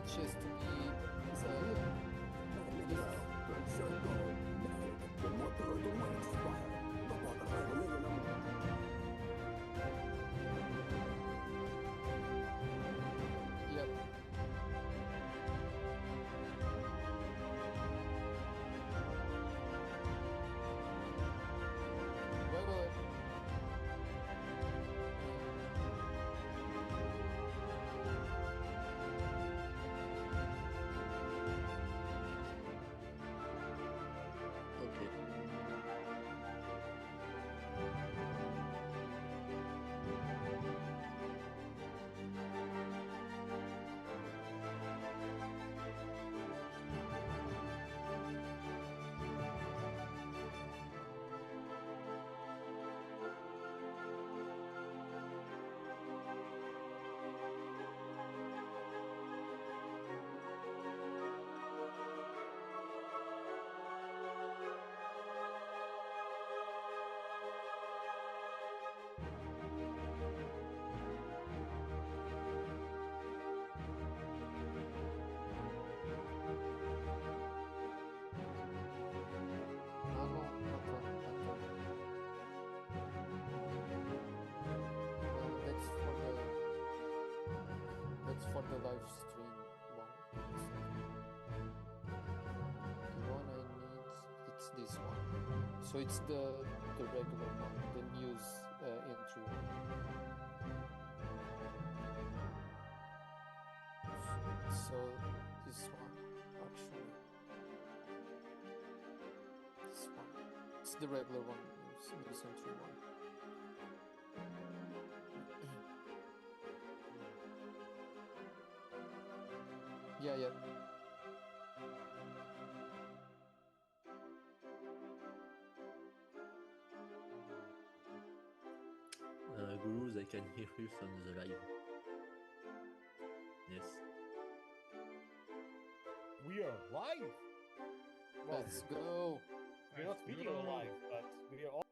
matches to be Yep. Ouais. Ok. Ah non, attends. That's for the live stream one. The one I need, it's this one. So it's the regular one, the news entry one. So this one, actually. This one. It's the regular one, news entry one. Yeah. Gouloulou, I can hear you from the live. Yes. We are live. Well, Let's go. we're not video live, but we are all.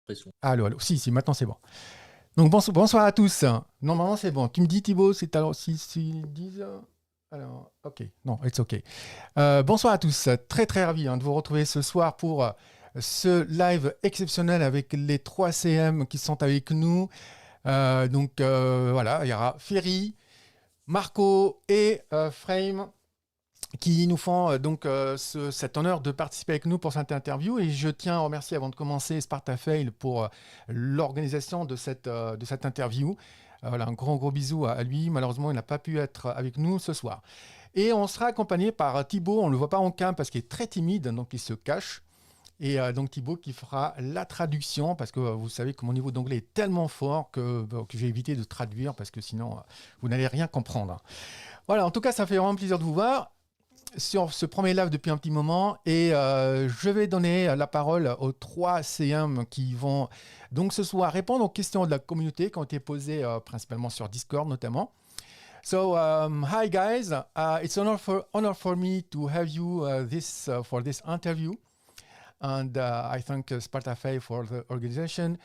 Let's go. Allô. Si, maintenant c'est bon. Donc bonsoir à tous. Normalement c'est bon. Tu me dis Thibaut, c'est alors si ils disent. Alors, ok. Non, it's ok. Bonsoir à tous. Très très ravi de vous retrouver ce soir pour ce live exceptionnel avec les 3 CM qui sont avec nous. Voilà, il y aura Ferri, Marco et Frame qui nous font cet honneur de participer avec nous pour cette interview. Et je tiens à remercier avant de commencer Spartafail pour l'organisation de cette interview. Voilà, un gros bisou à lui. Malheureusement, il n'a pas pu être avec nous ce soir. Et on sera accompagné par Thibaut. On ne le voit pas en cam parce qu'il est très timide, donc il se cache. Et donc Thibaut qui fera la traduction parce que vous savez que mon niveau d'anglais est tellement fort que je vais éviter de traduire parce que sinon vous n'allez rien comprendre. Voilà, en tout cas, ça fait vraiment plaisir de vous voir. sur ce premier live depuis un petit moment et je vais donner la parole aux 3 CM qui vont donc ce soir répondre aux questions de la communauté qui ont été posées principalement sur Discord notamment. So, hi guys, it's an honor for me to have you for this interview, and I thank Sparta Fay for the organization.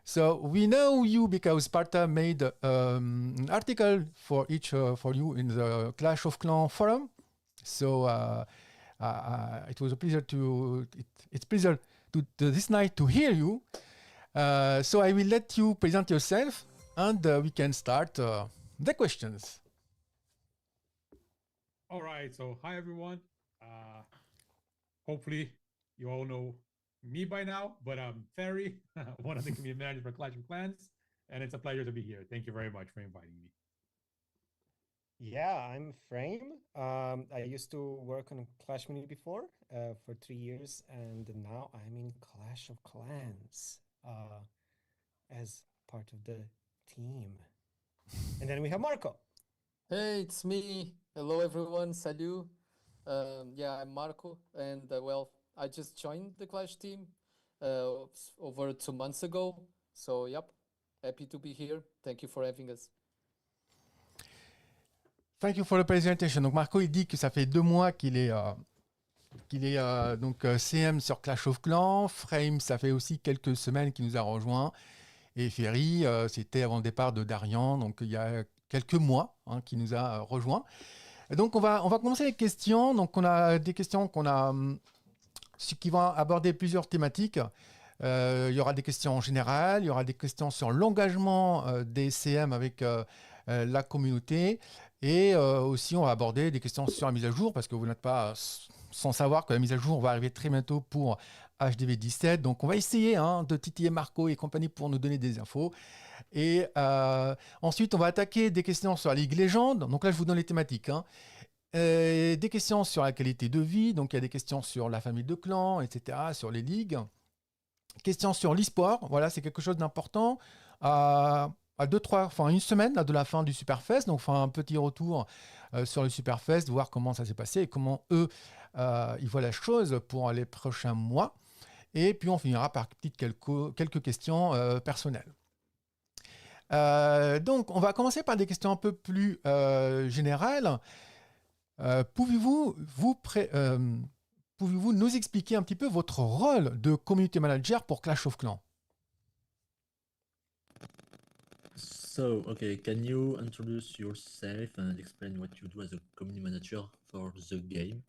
So we know you because Sparta made an article for you in the Clash of Clans forum. So it was a pleasure it's pleasure to this night to hear you. So I will let you present yourself, and we can start the questions. All right, so hi everyone. Hopefully you all know me by now, but I'm Ferri, one of the community managers for Clash of Clans, and it's a pleasure to be here. Thank you very much for inviting me. Yeah, I'm Frame. I used to work on Clash Community before for 3 years, and now I'm in Clash of Clans as part of the team. And then we have Marco. Hey, it's me. Hello, everyone. Salut. Yeah, I'm Marco, and well, I just joined the Clash team over 2 months ago. So, yep, happy to be here. Thank you for having us. Thank you for the presentation. Donc Marco, il dit que ça fait 2 mois qu'il est donc CM sur Clash of Clans. Frame, ça fait aussi quelques semaines qu'il nous a rejoint. Et Ferri, c'était avant le départ de Darian, donc il y a quelques mois qui nous a rejoint. Et donc on va commencer les questions. Donc on a des questions qui vont aborder plusieurs thématiques. Il y aura des questions générales, il y aura des questions sur l'engagement des CM avec la communauté. Et aussi, on va aborder des questions sur la mise à jour, parce que vous n'êtes pas sans savoir que la mise à jour va arriver très bientôt pour HDV 17. Donc, on va essayer de titiller Marco et compagnie pour nous donner des infos. Et ensuite, on va attaquer des questions sur la Ligue Légende. Donc là, je vous donne les thématiques. Des questions sur la qualité de vie. Donc, il y a des questions sur la famille de clans, etc., sur les ligues. Questions sur l'e-sport. Voilà, c'est quelque chose d'important. Une semaine de la fin du Superfest, donc un petit retour sur le Superfest, voir comment ça s'est passé et comment eux ils voient la chose pour les prochains mois. Et puis on finira par quelques questions personnelles. Donc on va commencer par des questions un peu plus générales. Pouvez-vous nous expliquer un petit peu votre rôle de community manager pour Clash of Clans? So, okay, can you introduce yourself and explain what you do as a community manager for the game?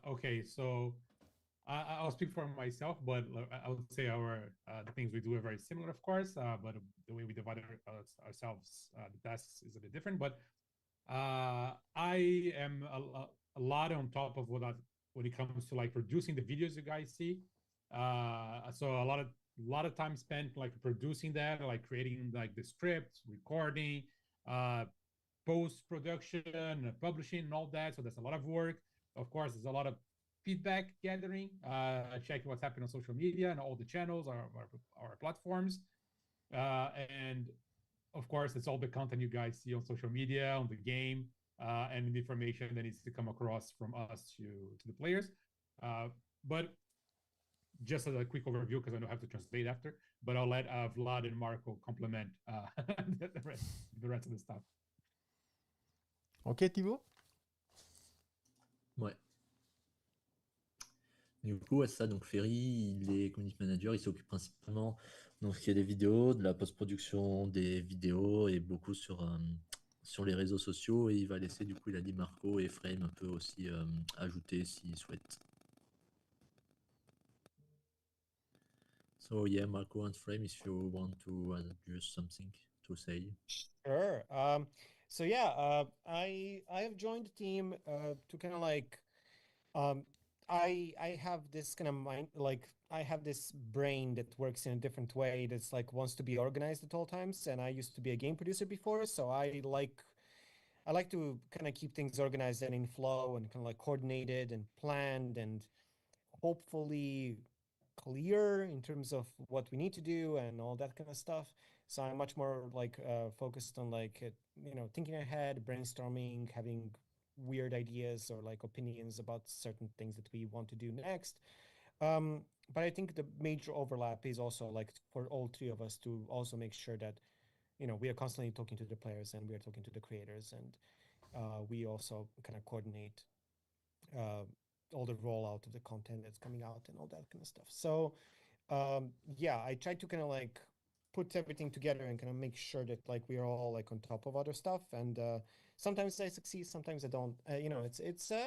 Okay, so I'll speak for myself, but I would say the things we do are very similar, of course, but the way we divide ourselves, the tasks is a bit different. But I am a lot on top of when it comes to like producing the videos you guys see. So a lot of time spent like producing that, like creating like the script, recording, post-production, publishing, and all that. So that's a lot of work. Of course, there's a lot of feedback gathering, checking what's happening on social media and all the channels, our platforms. And of course, it's all the content you guys see on social media, on the game, and the information that needs to come across from us to the players. But just as a quick overview, because I don't have to translate after, but I'll let Vlad and Marco complement the rest of the stuff. Ok, Thibaut? Ouais. Du coup, à ça, donc Ferri, il est community manager, il s'occupe principalement donc il y a des vidéos, de la post-production des vidéos et beaucoup sur les réseaux sociaux, et il va laisser, du coup, il a dit Marco et Frame un peu aussi ajouter s'il souhaite. So yeah, Marco and Frame, if you want to add just something to say. Sure. So yeah, I have joined the team to kind of like I have this kind of mind, like I have this brain that works in a different way, that's like wants to be organized at all times. And I used to be a game producer before, so I like to kind of keep things organized and in flow and kind of like coordinated and planned and hopefully clear in terms of what we need to do and all that kind of stuff. So I'm much more like focused on like thinking ahead, brainstorming, having weird ideas or like opinions about certain things that we want to do next. But I think the major overlap is also like for all three of us to also make sure that, we are constantly talking to the players and we are talking to the creators, and we also kind of coordinate all the rollout of the content that's coming out and all that kind of stuff. So yeah, I try to kind of like put everything together and kind of make sure that like we are all like on top of other stuff. And sometimes I succeed, sometimes I don't. It's a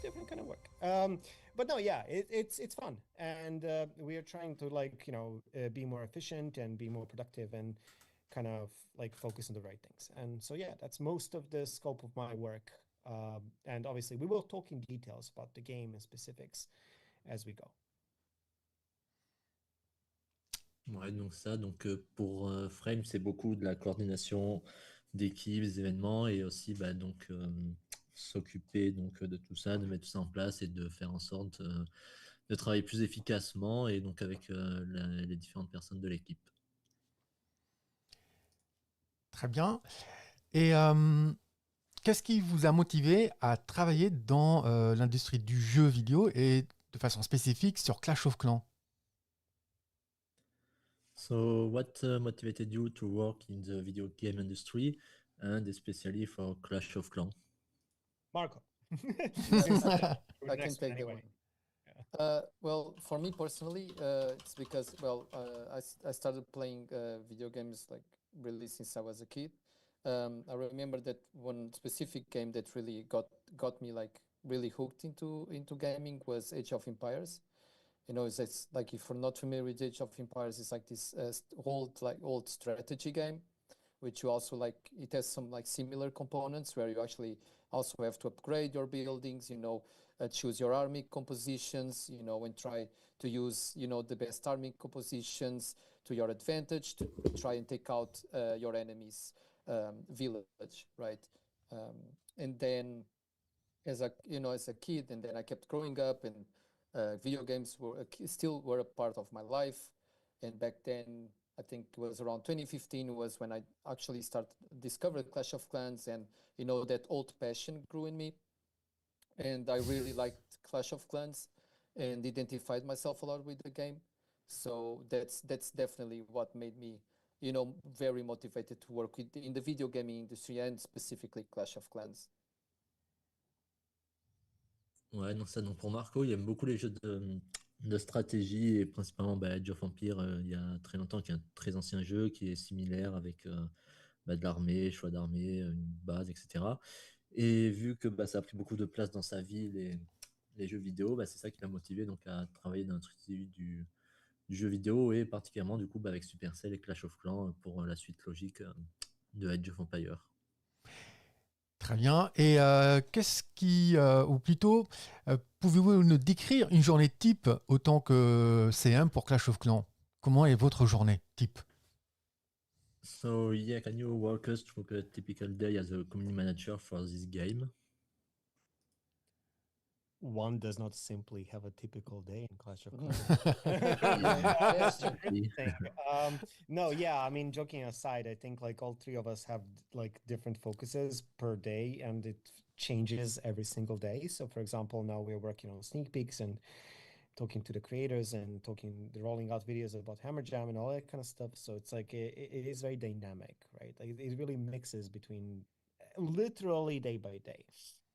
different kind of work. But no, yeah, it's fun, and we are trying to like be more efficient and be more productive and kind of like focus on the right things. And so yeah, that's most of the scope of my work. And obviously, we will talk in details about the game and specifics as we go. Ouais, donc pour Frame, c'est beaucoup de la coordination d'équipes, des événements et aussi s'occuper de tout ça, de mettre tout ça en place et de faire en sorte de travailler plus efficacement et donc avec les différentes personnes de l'équipe. Très bien. Et qu'est-ce qui vous a motivé à travailler dans l'industrie du jeu vidéo et de façon spécifique sur Clash of Clans? So what motivated you to work in the video game industry and especially for Clash of Clans? Marco. I can take that one. Well, for me personally, it's because I started playing video games like really since I was a kid. I remember that one specific game that really got me like really hooked into gaming was Age of Empires. It's like, if you're not familiar with Age of Empires, it's like this old strategy game, which you also like. It has some like similar components where you actually also have to upgrade your buildings, choose your army compositions, and try to use, the best army compositions to your advantage to try and take out your enemy's village, right? And then as a kid, and then I kept growing up, and video games still were a part of my life. And back then, I think it was around 2015 was when I actually discovered Clash of Clans, and that old passion grew in me, and I really liked Clash of Clans and identified myself a lot with the game. So that's definitely what made me very motivated to work in the video gaming industry, and specifically Clash of Clans. Ouais, donc pour Marco, il aime beaucoup les jeux de stratégie et principalement Age of Empire, il y a très longtemps, qui est un très ancien jeu qui est similaire avec de l'armée, choix d'armée, une base, etc. Et vu que ça a pris beaucoup de place dans sa vie, les jeux vidéo, c'est ça qui l'a motivé donc à travailler dans l'industrie du jeu vidéo et particulièrement du coup avec Supercell et Clash of Clans pour la suite logique de Age of Empire. Très bien. Et ou plutôt, pouvez-vous nous décrire une journée type autant que CM pour Clash of Clans? Comment est votre journée type? So yeah, can you walk us through a typical day as a community manager for this game? One does not simply have a typical day in Clash of Clans. No, yeah, I mean, joking aside, I think like all three of us have like different focuses per day, and it changes every single day. So for example, now we're working on sneak peeks and talking to the creators and rolling out videos about Hammer Jam and all that kind of stuff. So it's like it is very dynamic, right? Like it really mixes between literally day by day.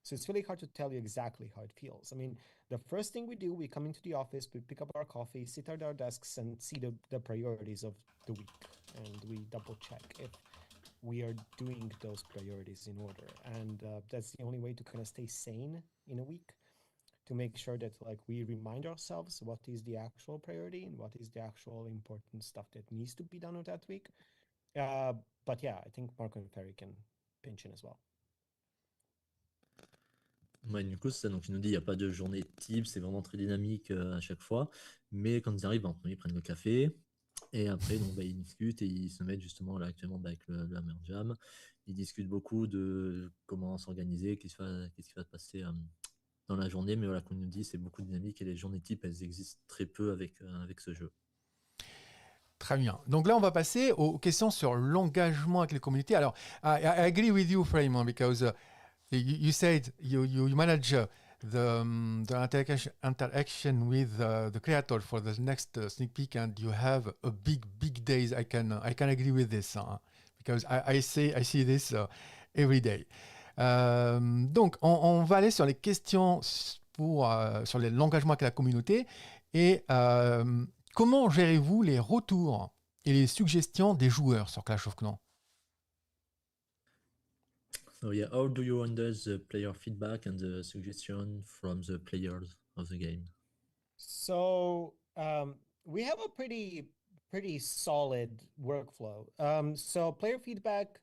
So it's really hard to tell you exactly how it feels. I mean, the first thing we do, we come into the office, we pick up our coffee, sit at our desks, and see the priorities of the week. And we double check if we are doing those priorities in order. And that's the only way to kind of stay sane in a week, to make sure that like we remind ourselves what is the actual priority and what is the actual important stuff that needs to be done with that week. But yeah, I think Marco and Ferri can pinch in as well. Ouais, du coup, c'est ça. Donc, il nous dit il n'y a pas de journée type, c'est vraiment très dynamique à chaque fois. Mais quand ils arrivent, ils prennent le café. Et après, ils discutent et ils se mettent justement là actuellement avec le Hammer Jam. Ils discutent beaucoup de comment s'organiser, qu'est-ce qui va se passer dans la journée. Mais voilà, comme il nous dit, c'est beaucoup de dynamique et les journées types, elles existent très peu avec ce jeu. Très bien. Donc là, on va passer aux questions sur l'engagement avec les communautés. Alors, I agree with you, Frame, because you said you manage the interaction with the creator for the next sneak peek, and you have a big days. I can agree with this, because I see this every day. Donc, on va aller sur les questions sur l'engagement avec la communauté et comment gérez-vous les retours et les suggestions des joueurs sur Clash of Clans? So yeah, how do you handle the player feedback and the suggestion from the players of the game? So we have a pretty solid workflow. So player feedback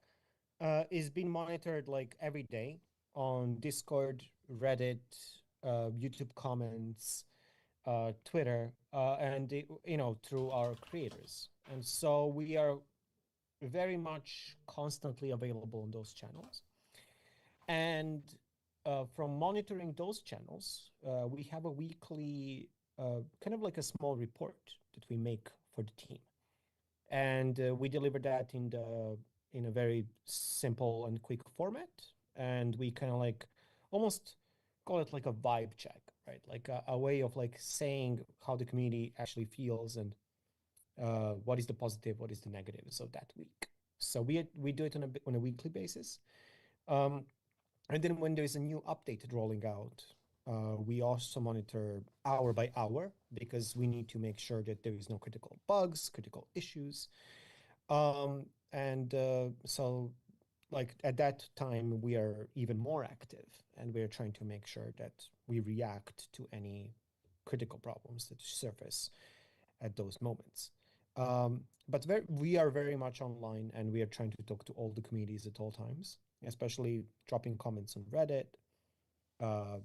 is being monitored like every day on Discord, Reddit, YouTube comments, Twitter, and through our creators. And so we are very much constantly available on those channels. And from monitoring those channels, we have a weekly kind of like a small report that we make for the team, and we deliver that in a very simple and quick format, and we kind of like almost call it like a vibe check, right? Like a way of like saying how the community actually feels and what is the positive, what is the negatives of that week. So we do it on a weekly basis. And then when there's a new update rolling out, we also monitor hour by hour because we need to make sure that there is no critical bugs, critical issues. So like at that time, we are even more active and we're trying to make sure that we react to any critical problems that surface at those moments. But we are very much online and we are trying to talk to all the communities at all times, especially dropping comments on Reddit,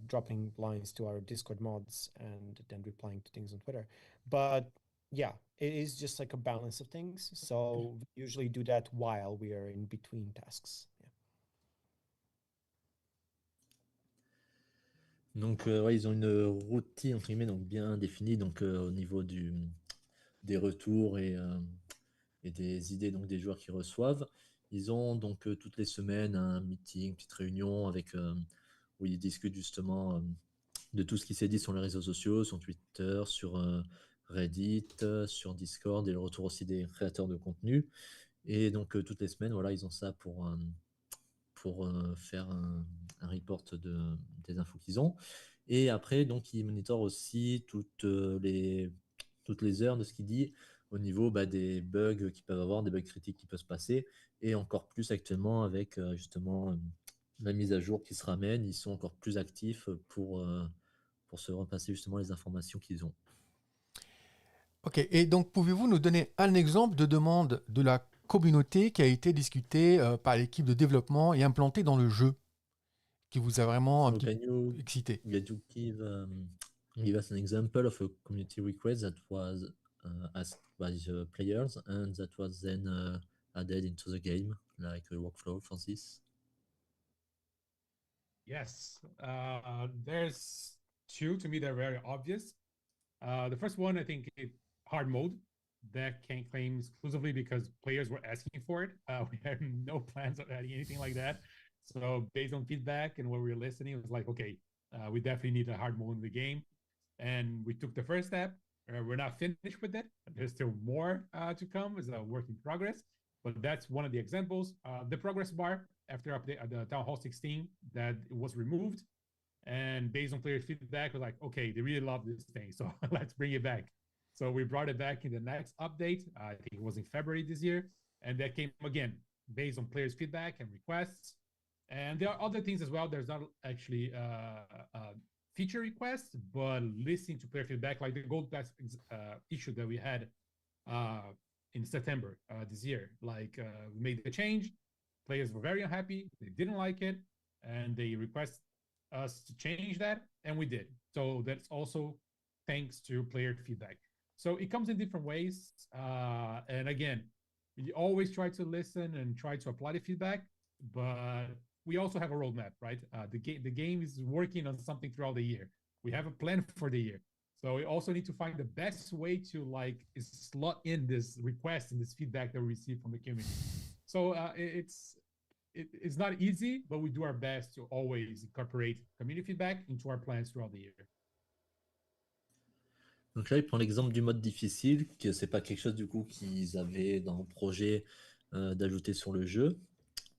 dropping lines to our Discord mods, and then replying to things on Twitter. But yeah, it is just like a balance of things. So we usually do that while we are in between tasks. Yeah. Donc, ouais, ils ont une routine entre guillemets donc bien définie donc au niveau des retours et des idées donc des joueurs qui reçoivent. Ils ont donc toutes les semaines un meeting, une petite réunion avec où ils discutent justement de tout ce qui s'est dit sur les réseaux sociaux, sur Twitter, sur Reddit, sur Discord et le retour aussi des créateurs de contenu. Et donc toutes les semaines, voilà, ils ont ça pour faire un report des infos qu'ils ont. Et après, donc, ils monitorent aussi toutes les heures de ce qu'il dit au niveau des bugs qu'ils peuvent avoir, des bugs critiques qui peuvent se passer, et encore plus actuellement avec justement la mise à jour qui se ramène, ils sont encore plus actifs pour se repasser justement les informations qu'ils ont. Ok, et donc pouvez-vous nous donner un exemple de demande de la communauté qui a été discutée par l'équipe de développement et implantée dans le jeu, qui vous a vraiment un petit excité? Can you give us an example of a community request that was asked by the players and that was then added into the game, like a workflow for this? Yes, there's two to me that are very obvious. The first one, I think, is hard mode that can claim exclusively because players were asking for it. We had no plans of adding anything like that. So based on feedback and what we were listening, it was like, okay, we definitely need a hard mode in the game. And we took the first step. We're not finished with it. There's still more to come. It's a work in progress. But that's one of the examples. The progress bar after update the Town Hall 16 that was removed. And based on player feedback, we're like, okay, they really love this thing. So let's bring it back. So we brought it back in the next update. I think it was in February this year. And that came again based on players' feedback and requests. And there are other things as well. There's not actually feature requests, but listening to player feedback, like the Gold Pass issue that we had in September this year. Like we made the change. Players were very unhappy. They didn't like it. And they requested us to change that. And we did. So that's also thanks to player feedback. So it comes in different ways. And again, we always try to listen and try to apply the feedback. But we also have a roadmap, right? The game is working on something throughout the year. We have a plan for the year. So we also need to find the best way to like slot in this request and this feedback that we receive from the community. So it's not easy, but we do our best to always incorporate community feedback into our plans throughout the year. Donc là, il prend l'exemple du mode difficile, que c'est pas quelque chose du coup qu'ils avaient dans le projet d'ajouter sur le jeu,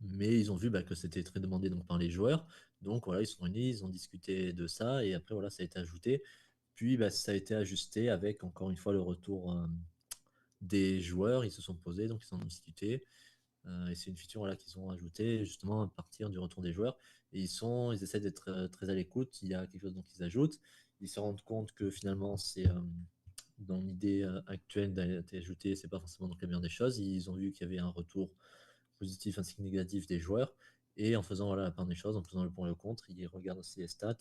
mais ils ont vu que c'était très demandé donc, par les joueurs. Donc voilà, ils se sont réunis, ils ont discuté de ça, et après voilà, ça a été ajouté. Puis ça a été ajusté avec encore une fois le retour des joueurs. Ils se sont posés, donc ils en ont discuté. Et c'est une feature voilà, qu'ils ont ajoutée justement à partir du retour des joueurs. Et ils essaient d'être très à l'écoute. Il y a quelque chose donc ils ajoutent. Ils se rendent compte que finalement, c'est dans l'idée actuelle d'être ajouté, c'est pas forcément donc la meilleure des choses. Ils ont vu qu'il y avait un retour positif ainsi que négatif des joueurs. Et en faisant voilà, la part des choses, en faisant le pour et le contre, ils regardent aussi les stats.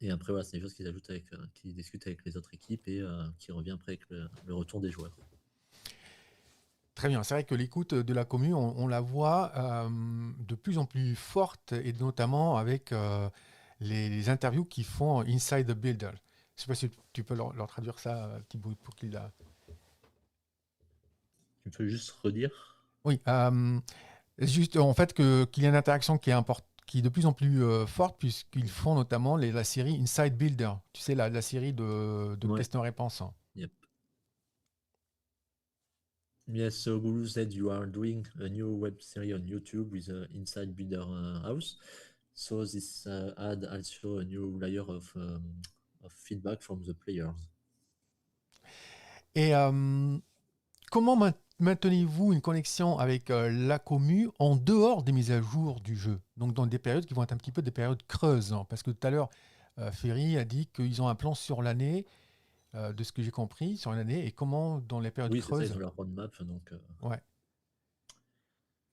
Et après, voilà, c'est des choses qu'ils ajoutent qu'ils discutent avec les autres équipes et qui revient après avec le retour des joueurs. Très bien, c'est vrai que l'écoute de la commu, on la voit de plus en plus forte, et notamment avec les interviews qu'ils font Inside the Builder. Je ne sais pas si tu peux leur traduire ça, petit bout, pour qu'ils... Tu peux juste redire? Oui, juste en fait qu'il y a une interaction qui est de plus en plus forte, puisqu'ils font notamment la série Inside Builder. Tu sais, la série de Ouais. questions-réponses. Yep. Yes, so Guru said you are doing a new web series on YouTube with Inside Builder House. So this add also a new layer of feedback from the players. Et comment maintenez-vous une connexion avec la commu en dehors des mises à jour du jeu? Donc dans des périodes qui vont être un petit peu des périodes creuses, hein, parce que tout à l'heure, Ferri a dit qu'ils ont un plan sur l'année, de ce que j'ai compris, sur une année, et comment dans les périodes Oui, c'est ça, creuses... ils ont leur roadmap. Donc, Ouais.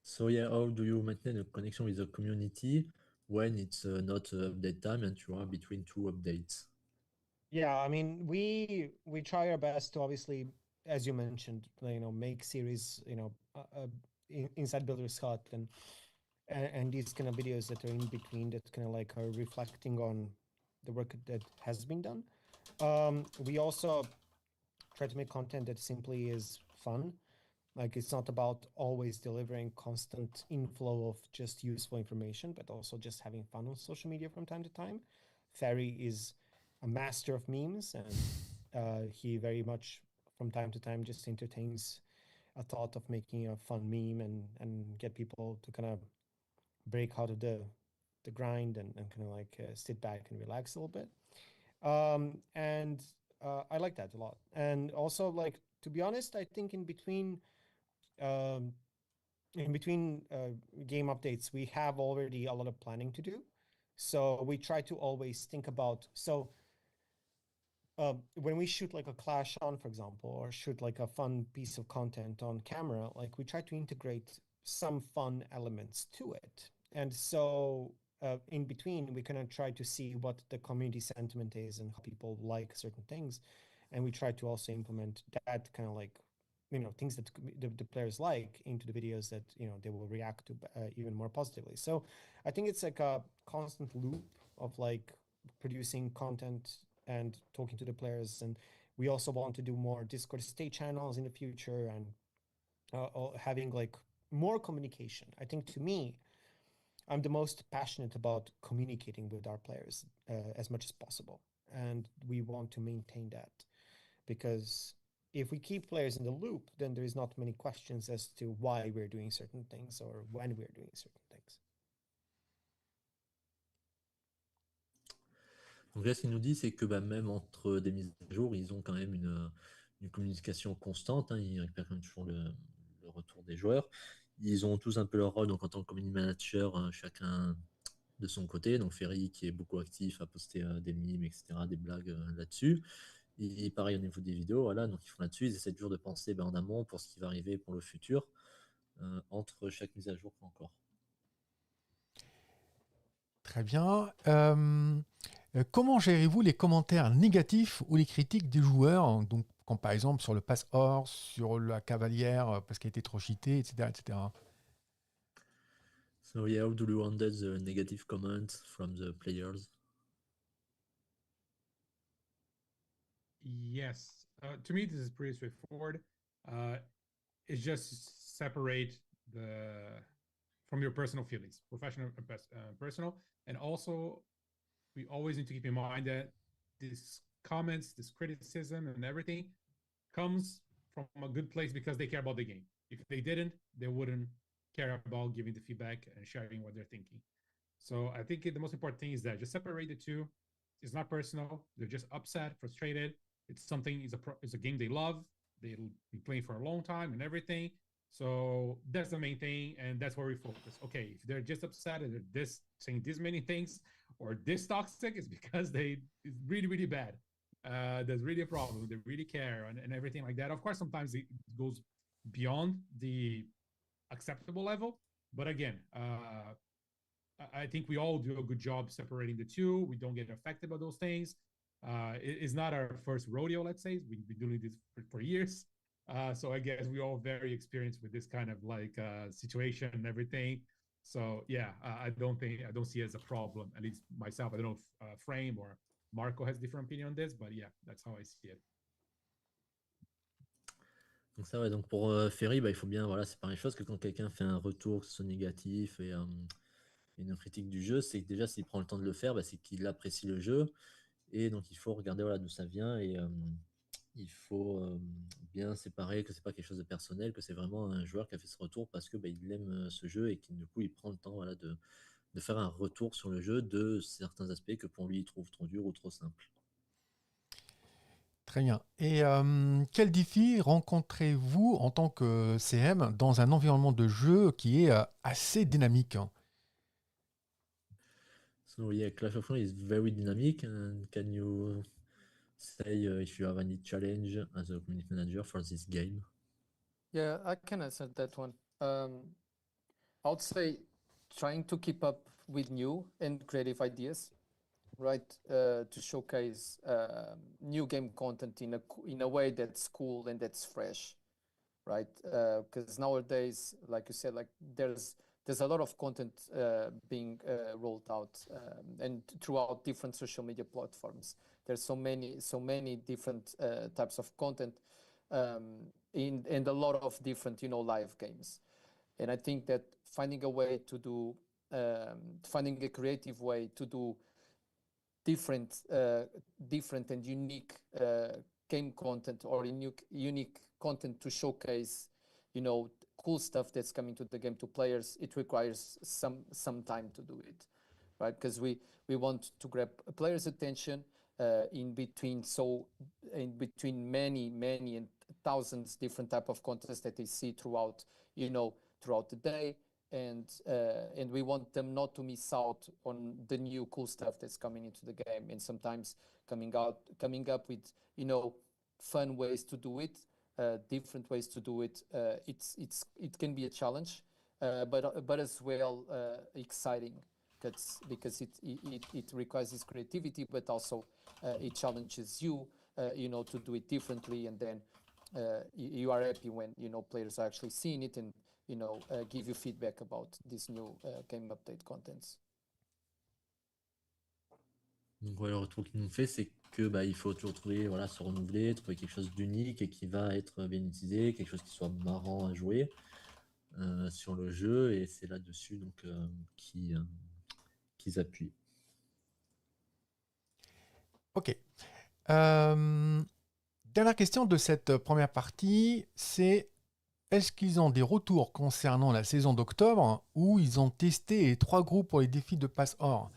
So yeah, how do you maintain a connection with the community when it's not update time and you are between two updates? Yeah, I mean, we try our best to obviously, as you mentioned, make series, inside Builder Scott and these kind of videos that are in between that kind of like are reflecting on the work that has been done. We also try to make content that simply is fun. Like, it's not about always delivering constant inflow of just useful information, but also just having fun on social media from time to time. Ferri is a master of memes, and he very much from time to time just entertains a thought of making a fun meme and get people to kind of break out of the grind and kind of like sit back and relax a little bit. And I like that a lot. And also, like, to be honest, I think in between game updates, we have already a lot of planning to do. So we try to always think about, when we shoot like a clash on, for example, or shoot like a fun piece of content on camera, like we try to integrate some fun elements to it. And so in between, we kind of try to see what the community sentiment is and how people like certain things. And we try to also implement that kind of like, things that the players like into the videos that, they will react to even more positively. So I think it's like a constant loop of like producing content and talking to the players. And we also want to do more Discord state channels in the future and having like more communication. I think to me, I'm the most passionate about communicating with our players as much as possible. And we want to maintain that, because if we keep players in the loop, then there is not many questions as to why we're doing certain things or when we're doing certain things. Donc là, ce qu'il nous dit, c'est que même entre des mises à jour, ils ont quand même une communication constante. Hein, ils récupèrent quand même toujours le retour des joueurs. Ils ont tous un peu leur rôle, donc en tant que community manager, chacun de son côté. Donc Ferri, qui est beaucoup actif, à poster des mimes, etc., des blagues là-dessus. Et pareil au niveau des vidéos, voilà, donc ils font là-dessus. Ils essaient toujours de penser en amont pour ce qui va arriver pour le futur, entre chaque mise à jour encore. Très bien. Comment gérez-vous les commentaires négatifs ou les critiques des joueurs, donc quand par exemple sur le pass hors, sur la cavalière parce qu'elle était trop cheatée, etc., etc. So yeah, how do you handle the negative comments from the players? Yes. To me, this is pretty straightforward. It's just separate from your personal feelings, professional and personal. And also, we always need to keep in mind that these comments, this criticism and everything comes from a good place because they care about the game. If they didn't, they wouldn't care about giving the feedback and sharing what they're thinking. So I think the most important thing is that just separate the two. It's not personal. They're just upset, frustrated. It's something, it's a game they love. They'll be playing for a long time and everything. So that's the main thing, and that's where we focus. Okay, if they're just upset and they're saying this many things or this toxic, it's because it's really, really bad. There's really a problem. They really care and everything like that. Of course, sometimes it goes beyond the acceptable level. But again, I think we all do a good job separating the two. We don't get affected by those things. It's not our first rodeo, let's say. We've been doing this for years. So I guess we're all very experienced with this kind of like situation and everything. So yeah, I don't see it as a problem, at least myself. I don't know if Frame or Marco has different opinion on this, but yeah, that's how I see it. Donc ça, ouais, donc pour Ferri, il faut bien séparer les choses, que quand quelqu'un fait un retour, que ce soit négatif et une critique du jeu, c'est que déjà s'il prend le temps de le faire, c'est qu'il apprécie le jeu. Et donc il faut regarder d'où ça vient et il faut bien séparer que c'est pas quelque chose de personnel, que c'est vraiment un joueur qui a fait ce retour parce que il aime ce jeu et qui du coup il prend le temps de faire un retour sur le jeu de certains aspects que pour lui il trouve trop dur ou trop simple. Très bien. Et quel défi rencontrez-vous en tant que CM dans un environnement de jeu qui est assez dynamique? So yeah, Clash of Clans is very dynamic. And can you say if you have any challenge as a community manager for this game? Yeah, I can answer that one. I would say trying to keep up with new and creative ideas, right? To showcase new game content in a way that's cool and that's fresh, right? Because nowadays, like you said, like there's a lot of content being rolled out and throughout different social media platforms. There's so many different types of content and a lot of different, live games. And I think that finding a way to do, finding a creative way to do different and unique game content or unique content to showcase, cool stuff that's coming to the game to players, it requires some time to do it, right? Because we want to grab players' attention in between many and thousands different type of contents that they see throughout the day, and we want them not to miss out on the new cool stuff that's coming into the game, and sometimes coming up with fun ways to do it, different ways to do it. It can be a challenge, but as well exciting, because it requires this creativity, but also it challenges you to do it differently, and then you are happy when players are actually seeing it and give you feedback about these new game update contents. Donc le retour qu'il nous fait, c'est que il faut toujours trouver, se renouveler, trouver quelque chose d'unique et qui va être bien utilisé, quelque chose qui soit marrant à jouer sur le jeu, et c'est là-dessus donc qu'ils appuient. Ok. Dernière question de cette première partie, c'est: est-ce qu'ils ont des retours concernant la saison d'octobre où ils ont testé les 3 groupes pour les défis de passe or?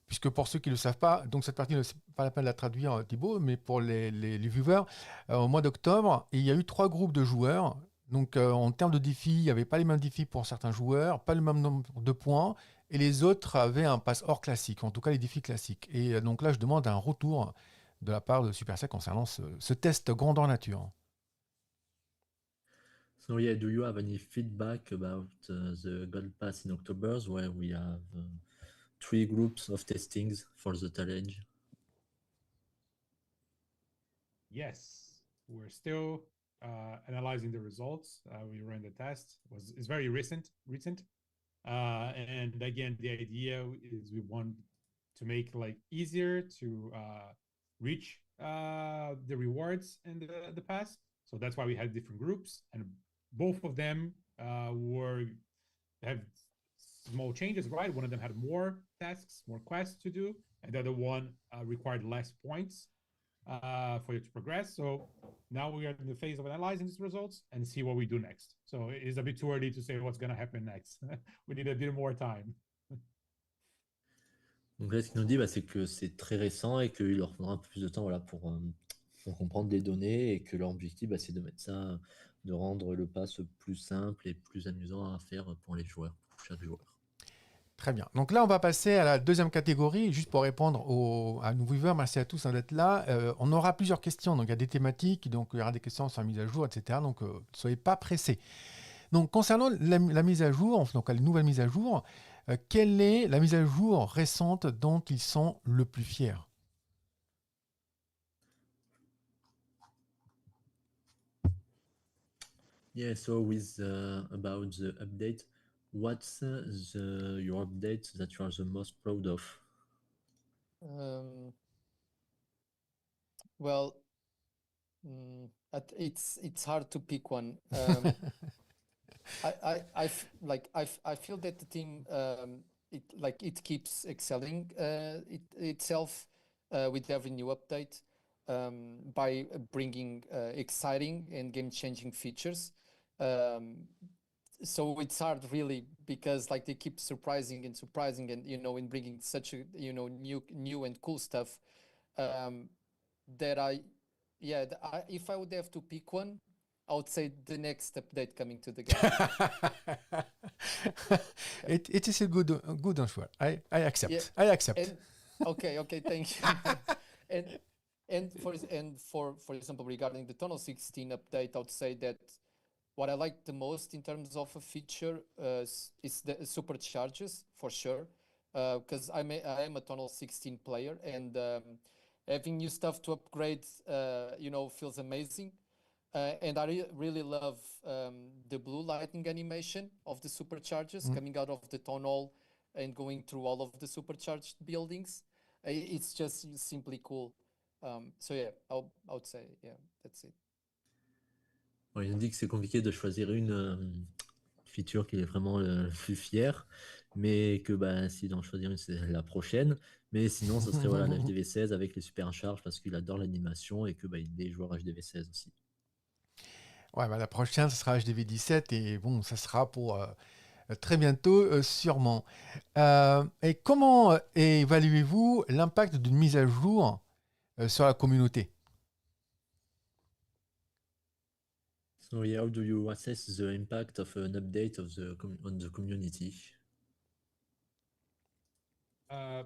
Puisque pour ceux qui ne le savent pas, donc cette partie, ce n'est pas la peine de la traduire, Thibaut, mais pour les viewers, au mois d'octobre, il y a eu 3 groupes de joueurs. Donc en termes de défis, il n'y avait pas les mêmes défis pour certains joueurs, pas le même nombre de points, et les autres avaient un passe or classique, en tout cas les défis classiques. Et donc là, je demande un retour de la part de Supercell concernant ce test grandeur nature. So yeah, do you have any feedback about the Gold Pass in October, where we have 3 groups of testings for the challenge? Yes, we're still analyzing the results. We ran the test. It's very recent. And again, the idea is we want to make easier to reach the rewards in the past. So that's why we had different groups, and both of them have small changes, right? One of them had more tasks, more quests to do, and the other one required less points for you to progress. So now we are in the phase of analyzing these results and see what we do next. So it is a bit too early to say what's going to happen next. We need a bit more time. Donc là, ce qu'il nous dit, c'est que c'est très récent et qu'il leur faudra un peu plus de temps voilà, pour comprendre les données et que leur objectif, c'est de mettre ça, de rendre le pass plus simple et plus amusant à faire pour les joueurs, pour chaque joueur. Très bien. Donc là, on va passer à la deuxième catégorie, juste pour répondre à nos viewers. Merci à tous d'être là. On aura plusieurs questions. Donc, il y a des thématiques, donc il y aura des questions sur la mise à jour, etc. Donc, ne soyez pas pressés. Donc, concernant la mise à jour, donc la nouvelle mise à jour, quelle est la mise à jour récente dont ils sont le plus fiers? Yeah, so with about the update, what's your update that you are the most proud of? Well, it's hard to pick one. I feel that the team it keeps excelling itself with every new update by bringing exciting and game-changing features. So it's hard really because they keep surprising and in bringing such a new and cool stuff that if I would have to pick one, I would say the next update coming to the game. It is a good answer. I accept. Yeah. I accept. And, okay, thank you. and for example, regarding the Tunnel 16 update, I would say that what I like the most in terms of a feature is the supercharges, for sure, because I am a Tunnel 16 player, and having new stuff to upgrade, feels amazing. And I really love the blue lighting animation of the supercharges coming out of the tunnel and going through all of the supercharged buildings. It's just simply cool. So yeah, I would say, yeah, that's it. Bon, il nous dit que c'est compliqué de choisir une feature qu'il est vraiment le plus fier, mais que s'il doit en choisir une, c'est la prochaine. Mais sinon, ce serait voilà, l'HDV 16 avec les super charges parce qu'il adore l'animation et que il est joueur HDV 16 aussi. Ouais, la prochaine, ce sera HDV 17 et bon, ça sera pour très bientôt, sûrement. Et comment évaluez-vous l'impact d'une mise à jour sur la communauté? So yeah, how do you assess the impact of an update on the community? I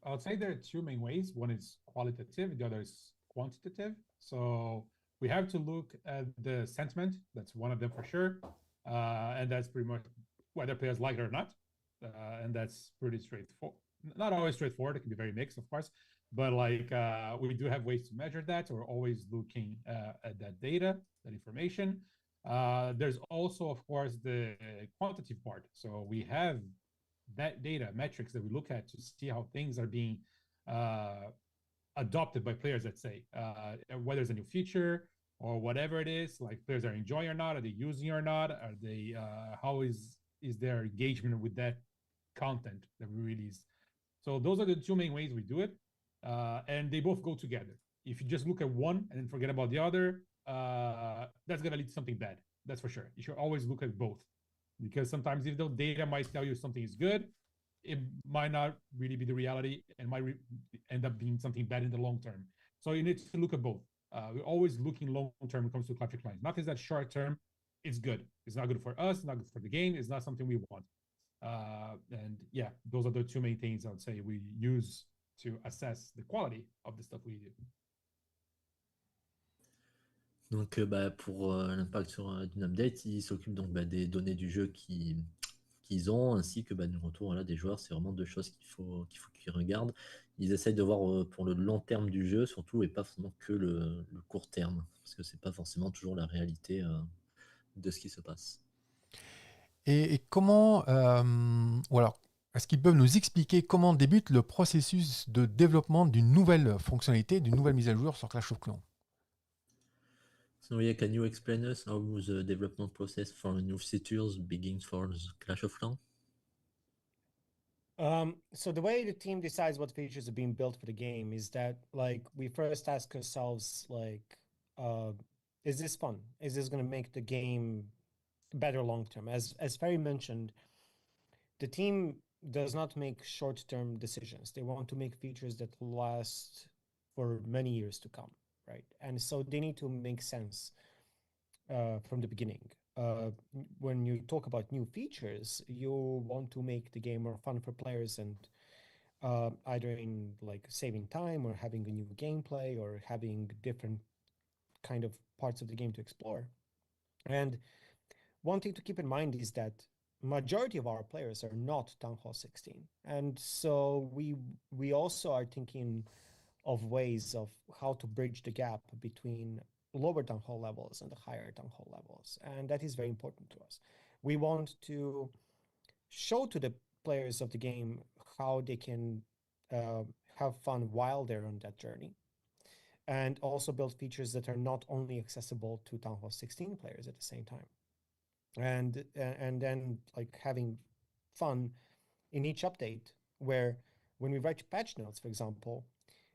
would say there are two main ways. One is qualitative, the other is quantitative. So we have to look at the sentiment. That's one of them for sure. And that's pretty much whether players like it or not. And that's pretty straightforward. Not always straightforward. It can be very mixed, of course. But we do have ways to measure that. So we're always looking at that data, that information. There's also, of course, the quantitative part. So we have that data, metrics that we look at to see how things are being adopted by players, let's say, whether it's a new feature or whatever it is, like players are enjoying or not, are they using or not, are they, how is their engagement with that content that we release. So those are the two main ways we do it. And they both go together. If you just look at one and then forget about the other, that's going to lead to something bad. That's for sure. You should always look at both, because sometimes if the data might tell you something is good, it might not really be the reality and might end up being something bad in the long term. So you need to look at both. We're always looking long term when it comes to classic clients. Nothing that short term, it's good. It's not good for us, not good for the game. It's not something we want. And yeah, those are the two main things I would say we use to assess the quality of the stuff we do. Donc pour l'impact sur d'une update, ils s'occupent donc des données du jeu qu'ils ont, ainsi que du retour des joueurs. C'est vraiment deux choses qu'il faut qu'ils regardent. Ils essayent de voir pour le long terme du jeu surtout, et pas forcément que le court terme, parce que c'est pas forcément toujours la réalité de ce qui se passe. Et comment, ou alors, est-ce qu'ils peuvent nous expliquer comment débute le processus de développement d'une nouvelle fonctionnalité, d'une nouvelle mise à jour sur Clash of Clans? So yeah, can you explain us how the development process for new features begins for the Clash of Clans? So the way the team decides what features are being built for the game is that, like, we first ask ourselves, like, is this fun? Is this going to make the game better long term? As Ferri mentioned, the team does not make short-term decisions. They want to make features that last for many years to come, right? And so they need to make sense from the beginning. When you talk about new features, you want to make the game more fun for players, and either in like saving time or having a new gameplay or having different kind of parts of the game to explore. And one thing to keep in mind is that majority of our players are not Town Hall 16, and so we also are thinking of ways of how to bridge the gap between lower Town Hall levels and the higher Town Hall levels, and that is very important to us. We want to show to the players of the game how they can have fun while they're on that journey, and also build features that are not only accessible to Town Hall 16 players at the same time. And then like having fun in each update, where when we write patch notes, for example,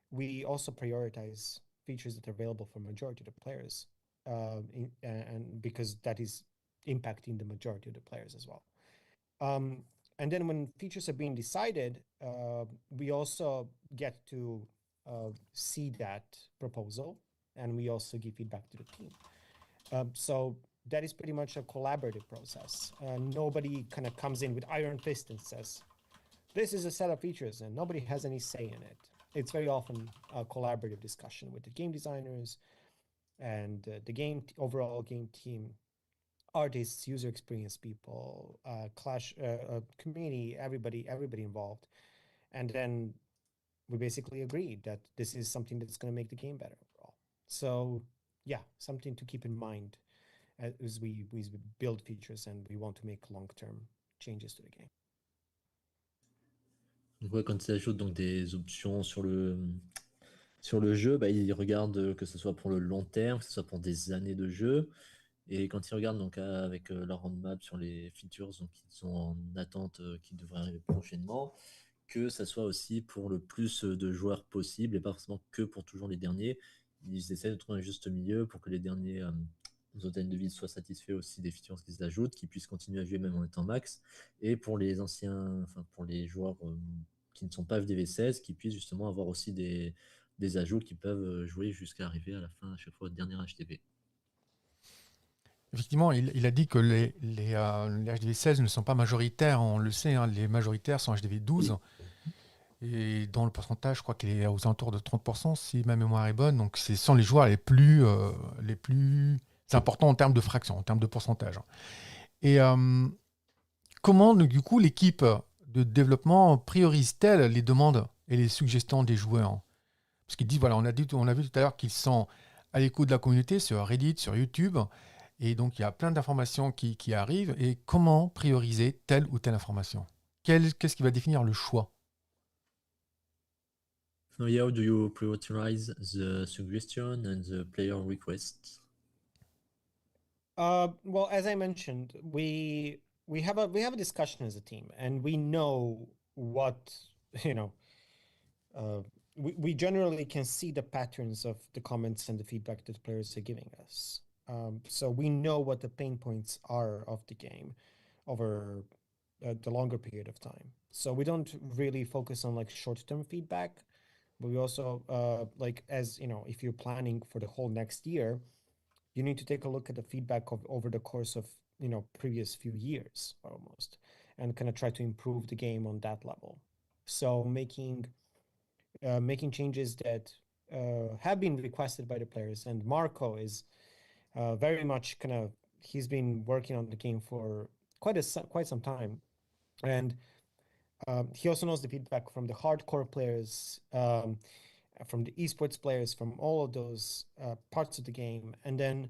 we also prioritize features that are available for majority of the players, and because that is impacting the majority of the players as well. And then when features are being decided, we also get to see that proposal, and we also give feedback to the team. So that is pretty much a collaborative process. Nobody kind of comes in with iron fist and says, this is a set of features, and nobody has any say in it. It's very often a collaborative discussion with the game designers and the overall game team, artists, user experience people, Clash community, everybody involved. And then we basically agreed that this is something that's going to make the game better overall. So yeah, something to keep in mind as we build features and we want to make long-term changes to the game. Donc ouais, quand ils ajoutent donc des options sur le jeu, bah, ils regardent que ce soit pour le long terme, que ce soit pour des années de jeu. Et quand ils regardent donc avec leur roadmap sur les features donc, qui sont en attente, qui devraient arriver prochainement, que ça soit aussi pour le plus de joueurs possible et pas forcément que pour toujours les derniers. Ils essaient de trouver un juste milieu pour que les derniers hôtels de ville soient satisfaits aussi des features qui s'ajoutent, qu'ils puissent continuer à jouer même en étant max. Et pour les anciens, enfin pour les joueurs qui ne sont pas FDV16, qui puissent justement avoir aussi des ajouts qui peuvent jouer jusqu'à arriver à la fin, à chaque fois, au dernier HTP. Effectivement, il a dit que les HDV16 ne sont pas majoritaires, on le sait, hein, les majoritaires sont HDV12. Et dans le pourcentage, je crois qu'il est aux alentours de 30%, si ma mémoire est bonne. Donc, ce sont les joueurs les plus importants en termes de fraction, en termes de pourcentage. Et comment, du coup, l'équipe de développement priorise-t-elle les demandes et les suggestions des joueurs? Parce qu'ils disent, voilà, on a vu tout à l'heure qu'ils sont à l'écoute de la communauté sur Reddit, sur YouTube. Et donc, il y a plein d'informations qui arrivent. Et comment prioriser telle ou telle information? Qu'est-ce qui va définir le choix? So how do you prioritize the suggestion and the player requests? Well, as I mentioned, we have a discussion as a team, and we know what, you know, we generally can see the patterns of the comments and the feedback that the players are giving us. So we know what the pain points are of the game over the longer period of time. So we don't really focus on like short-term feedback, but we also like, as you know, if you're planning for the whole next year, you need to take a look at the feedback over the course of, you know, previous few years almost, and kind of try to improve the game on that level. So making changes that have been requested by the players, and Marco is very much kind of, he's been working on the game for quite some time, and he also knows the feedback from the hardcore players, from the esports players, from all of those parts of the game, and then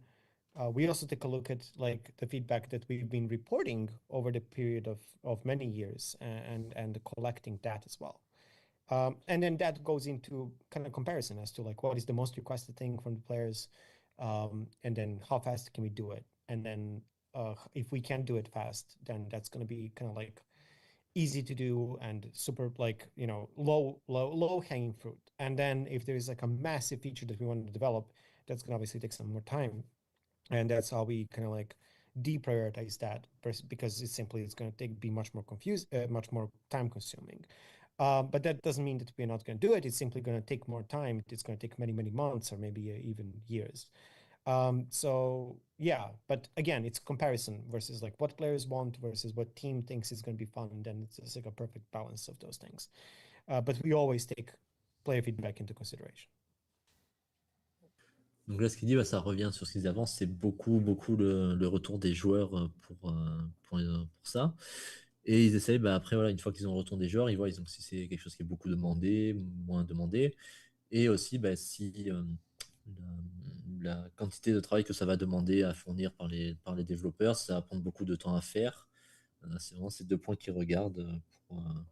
We also take a look at like the feedback that we've been reporting over the period of many years and collecting that as well. And then that goes into kind of comparison as to like what is the most requested thing from the players, and then how fast can we do it? And then if we can't do it fast, then that's going to be kind of like easy to do and super like, you know, low hanging fruit. And then if there's like a massive feature that we want to develop, that's going to obviously take some more time. And that's how we kind of like deprioritize that because it's going to be much more much more time consuming. But that doesn't mean that we're not going to do it. It's simply going to take more time. It's going to take many, many months or maybe even years. So yeah, but again, it's comparison versus like what players want versus what team thinks is going to be fun. And then it's like a perfect balance of those things. But we always take player feedback into consideration. Donc là, ce qu'il dit, ça revient sur ce qu'ils avancent, c'est beaucoup le retour des joueurs pour ça. Et ils essayent, après, voilà, une fois qu'ils ont le retour des joueurs, ils voient si c'est quelque chose qui est beaucoup demandé, moins demandé. Et aussi, si la quantité de travail que ça va demander à fournir par les développeurs, ça va prendre beaucoup de temps à faire. C'est vraiment ces deux points qu'ils regardent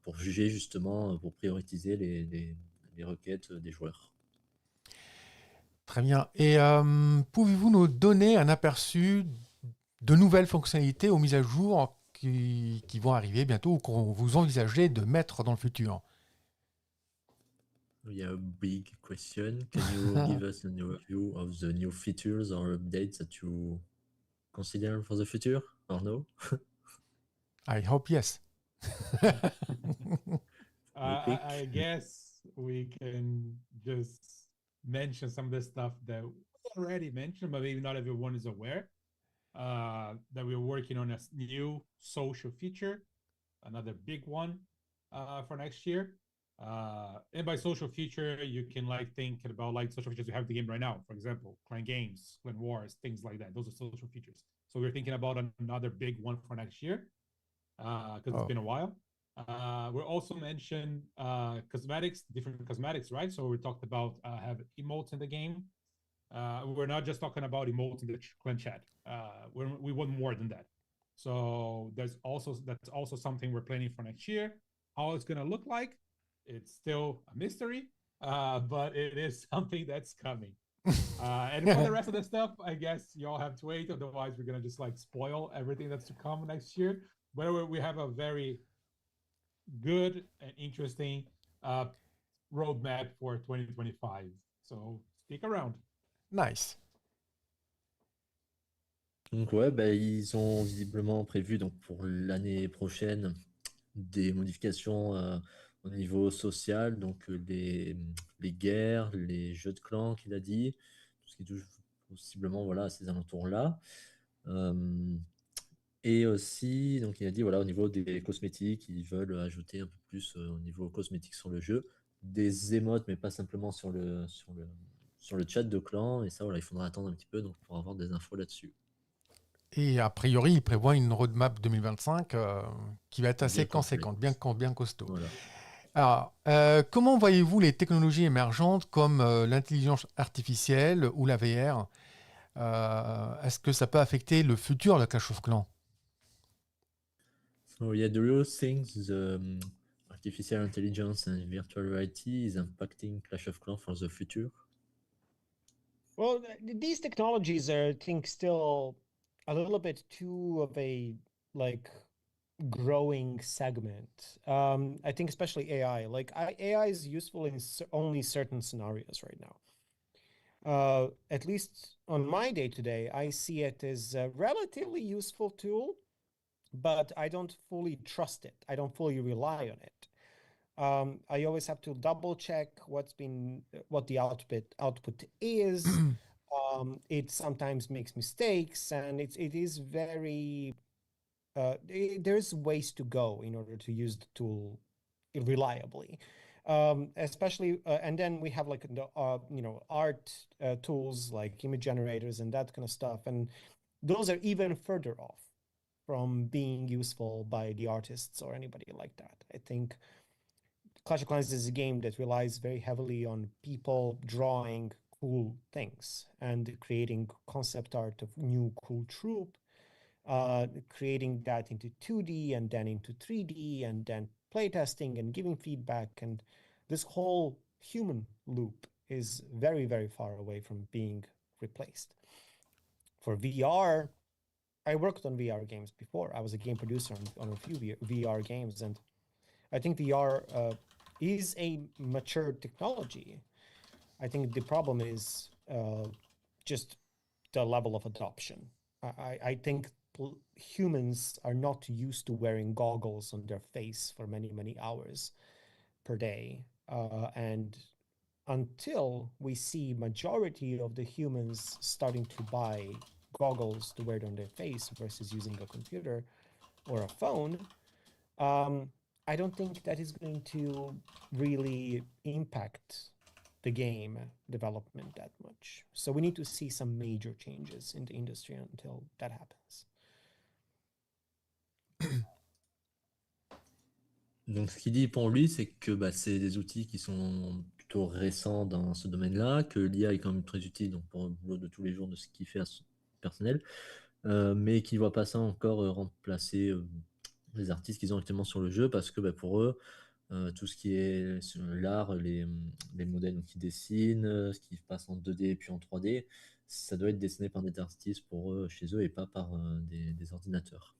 pour juger justement, pour prioriser les requêtes des joueurs. Très bien. Et pouvez-vous nous donner un aperçu de nouvelles fonctionnalités aux mises à jour qui vont arriver bientôt ou qu'on vous envisagez de mettre dans le futur? We have a big question. Can you give us an overview of the new features or updates that you consider for the future or no? I hope yes. I guess we can just mention some of the stuff that we already mentioned, but maybe not everyone is aware that we're working on a new social feature, another big one for next year. And by social feature, you can like think about like social features we have in the game right now. For example, clan games, clan wars, things like that. Those are social features. So we're thinking about another big one for next year because it's been a while. We're also mentioned cosmetics, different cosmetics, right? So we talked about have emotes in the game. We're not just talking about emotes in the clan chat. We want more than that. So that's also something we're planning for next year. How it's gonna look like, it's still a mystery, but it is something that's coming. And for the rest of the stuff, I guess y'all have to wait. Otherwise, we're gonna just like spoil everything that's to come next year. But we have a very good and interesting roadmap for 2025. So stick around. Nice. Donc ouais, ils ont visiblement prévu donc pour l'année prochaine des modifications au niveau social, donc les guerres, les jeux de clans qu'il a dit, tout ce qui touche possiblement voilà, à ces alentours-là. Et aussi, donc il a dit voilà, au niveau des cosmétiques, ils veulent ajouter un peu plus au niveau cosmétique sur le jeu, des émotes, mais pas simplement sur le chat de clan. Et ça, voilà, il faudra attendre un petit peu donc, pour avoir des infos là-dessus. Et a priori, il prévoit une roadmap 2025 qui va être assez conséquente, bien costaud. Voilà. Alors, comment voyez-vous les technologies émergentes comme l'intelligence artificielle ou la VR? Est-ce que ça peut affecter le futur de Clash of Clans? So yeah, do you think the artificial intelligence and virtual reality is impacting Clash of Clans for the future? Well, these technologies are, I think, still a little bit too of a like growing segment. I think especially AI. Like AI is useful in only certain scenarios right now. At least on my day-to-day, I see it as a relatively useful tool, but I don't fully trust it. I don't fully rely on it. I always have to double check what the output is. It sometimes makes mistakes, and it is very there's ways to go in order to use the tool reliably. Especially and then we have like the art tools like image generators and that kind of stuff, and those are even further off from being useful by the artists or anybody like that. I think Clash of Clans is a game that relies very heavily on people drawing cool things and creating concept art of new cool troop, creating that into 2D and then into 3D and then playtesting and giving feedback. And this whole human loop is very, very far away from being replaced. For VR, I worked on VR games before. I was a game producer on a few VR games, and I think VR is a mature technology. I think the problem is just the level of adoption. I think humans are not used to wearing goggles on their face for many, many hours per day. And until we see majority of the humans starting to buy goggles to wear it on their face versus using a computer or a phone, I don't think that is going to really impact the game development that much. So we need to see some major changes in the industry until that happens. Donc, ce qu'il dit pour lui, c'est que c'est des outils qui sont plutôt récents dans ce domaine-là, que l'IA est quand même très utile donc, pour le boulot de tous les jours de ce qu'il fait à son personnel, mais qu'il ne voit pas ça encore remplacer les artistes qu'ils ont actuellement sur le jeu, parce que pour eux, tout ce qui est sur l'art, les modèles donc, qui dessinent, ce qui passe en 2D puis en 3D, ça doit être dessiné par des artistes pour eux, chez eux et pas par des ordinateurs.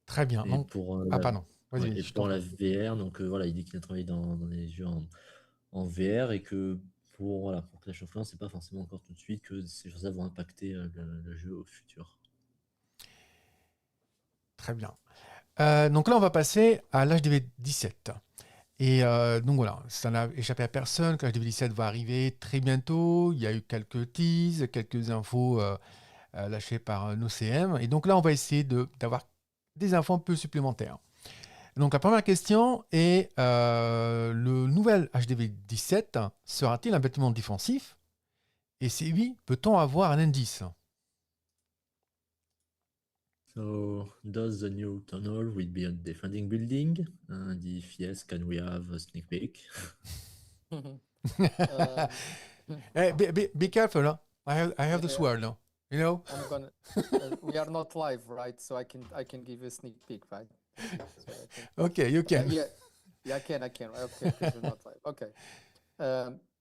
Très bien. Et Donc... pour, pardon. Vas-y, et je pour t'en la prie. VR, donc voilà, il dit qu'il a travaillé dans des jeux en VR et que pour Clash of Clans, c'est pas forcément encore tout de suite que ces choses-là vont impacter le jeu au futur. Très bien. Donc là, on va passer à l'HDV 17. Et donc voilà, ça n'a échappé à personne que l'HDV 17 va arriver très bientôt. Il y a eu quelques teases, quelques infos lâchées par nos CM. Et donc là, on va essayer d'avoir des infos un peu supplémentaires. Donc la première question est, le nouvel HDV 17 sera-t-il un bâtiment défensif? Et si oui, peut-on avoir un indice? So, does the new tunnel will be a defending building? And if yes, can we have a sneak peek? Hey, be careful, huh? I have the Yeah. sword now. You know? I'm gonna. We are not live, right? So I can give you a sneak peek, right? So I can, Okay, you can. yeah, I can. Okay, because we're not live. Okay.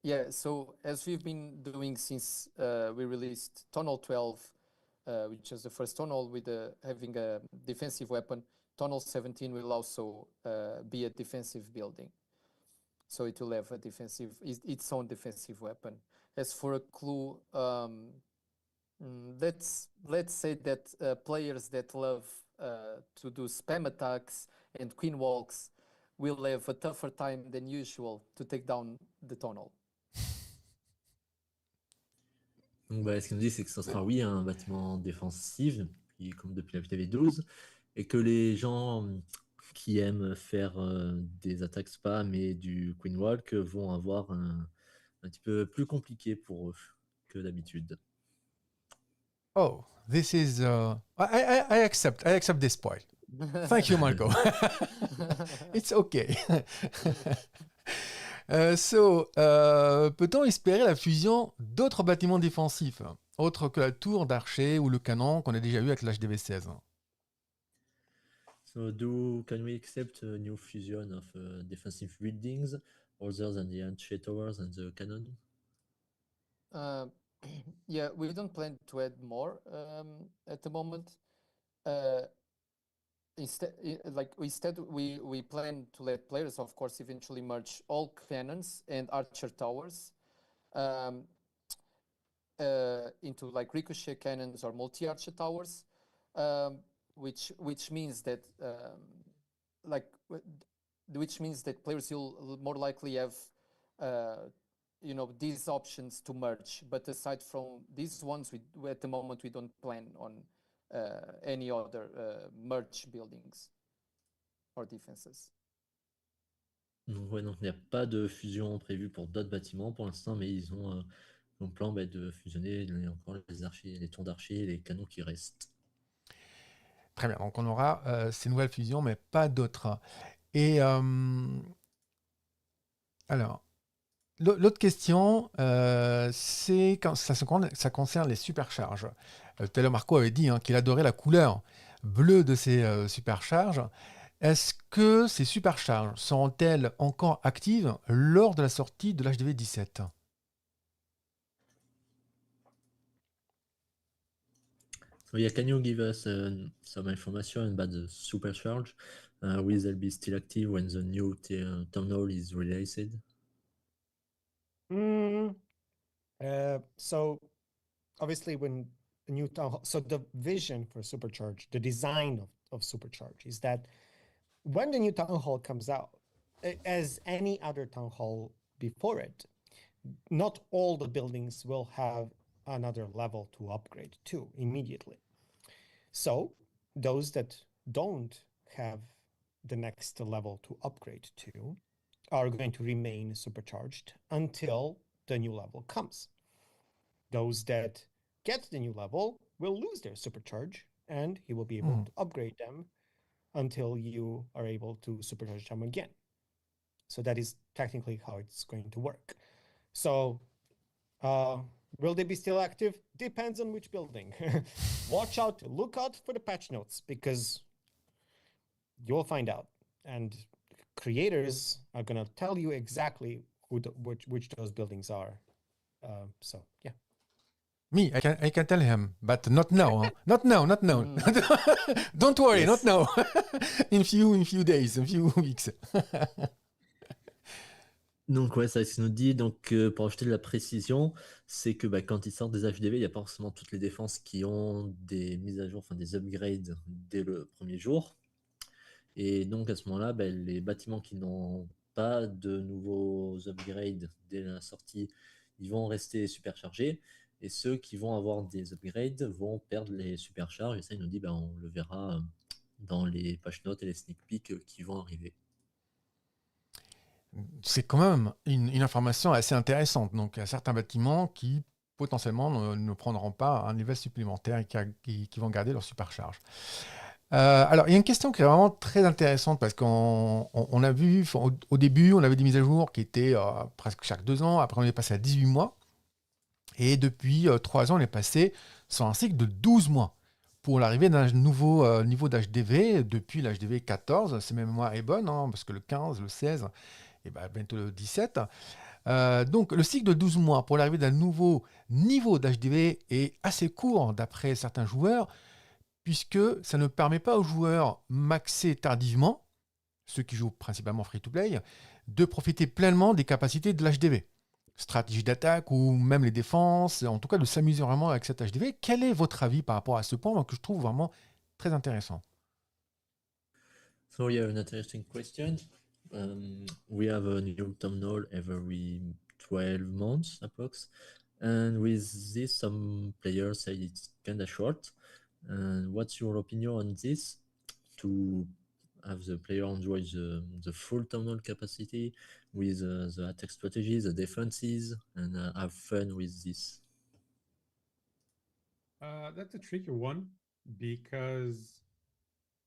Yeah. So as we've been doing since we released Tunnel 12, which is the first tunnel with having a defensive weapon, Tunnel 17 will also be a defensive building. So it will have a its own defensive weapon. As for a clue, let's say that players that love to do spam attacks and queen walks will have a tougher time than usual to take down the tunnel. Donc, ce qu'il nous dit, c'est que ça sera, oui, un bâtiment défensif, comme depuis la VTV12, et que les gens qui aiment faire des attaques spam et du Queen Walk vont avoir un petit peu plus compliqué pour eux que d'habitude. Oh, this is... I accept this point. Thank you, Marco. It's okay. Peut-on espérer la fusion d'autres bâtiments défensifs, autres que la tour d'archer ou le canon qu'on a déjà eu avec l'HDV 16? So, can we accept a new fusion of defensive buildings other than the archer towers and the cannon? Yeah, we don't plan to add more at the moment. Instead, we plan to let players, of course, eventually merge all cannons and archer towers into like ricochet cannons or multi-archer towers, which means that players will more likely have these options to merge. But aside from these ones, we at the moment we don't plan on any other merge buildings or defenses. Donc, il n'y a pas de fusion prévue pour d'autres bâtiments pour l'instant, mais ils ont un plan de fusionner encore les archers, les tours d'archers et les canons qui restent. Très bien, donc on aura ces nouvelles fusions, mais pas d'autres. Et alors, L'autre question, c'est quand ça concerne les supercharges. Tout à l'heure, Marco avait dit qu'il adorait la couleur bleue de ces supercharges. Est-ce que ces supercharges seront-elles encore actives lors de la sortie de l'HDV 17? So yeah, can you give us some information about the supercharge? Will they be still active when the new terminal is released? So obviously when the new town hall, so the vision for Supercharge, the design of Supercharge is that when the new town hall comes out, as any other town hall before it, not all the buildings will have another level to upgrade to immediately. So those that don't have the next level to upgrade to are going to remain supercharged until the new level comes. Those that get the new level will lose their supercharge, and you will be able to upgrade them until you are able to supercharge them again. So that is technically how it's going to work. So will they be still active? Depends on which building. Look out for the patch notes, because you will find out. And creators are going to tell you exactly which those buildings are. So, yeah. Me, I can tell him, but not now. Huh? Not now. Don't worry, Yes. not now. in few days, in few weeks. Donc ouais, ça ce qu'il nous dit. Donc pour ajouter de la précision, c'est que quand ils sortent des HDV, il n'y a pas forcément toutes les défenses qui ont des mises à jour, enfin des upgrades dès le premier jour. Et donc à ce moment-là, les bâtiments qui n'ont pas de nouveaux upgrades dès la sortie, ils vont rester superchargés. Et ceux qui vont avoir des upgrades vont perdre les supercharges. Et ça, il nous dit, on le verra dans les patch notes et les sneak peeks qui vont arriver. C'est quand même une information assez intéressante. Donc, il y a certains bâtiments qui potentiellement ne prendront pas un level supplémentaire et qui vont garder leur supercharge. Alors, il y a une question qui est vraiment très intéressante parce qu'on a vu, au début, on avait des mises à jour qui étaient presque chaque 2 ans. Après, on est passé à 18 mois. Et depuis 3 ans, on est passé sur un cycle de 12 mois pour l'arrivée d'un nouveau niveau d'HDV depuis l'HDV 14. Si ma mémoire est bonne, parce que le 15, le 16 et bientôt le 17. Donc, le cycle de 12 mois pour l'arrivée d'un nouveau niveau d'HDV est assez court d'après certains joueurs, puisque ça ne permet pas aux joueurs maxés tardivement, ceux qui jouent principalement free-to-play, de profiter pleinement des capacités de l'HDV. Stratégie d'attaque ou même les défenses, en tout cas de s'amuser vraiment avec cet HDV. Quel est votre avis par rapport à ce point que je trouve vraiment très intéressant? So yeah, an interesting question. We have a new terminal every 12 months approx. And with this, some players say it's kind of short. And what's your opinion on this? To have the player enjoy the full terminal capacity with the attack strategies, the defenses, and have fun with this? That's a tricky one because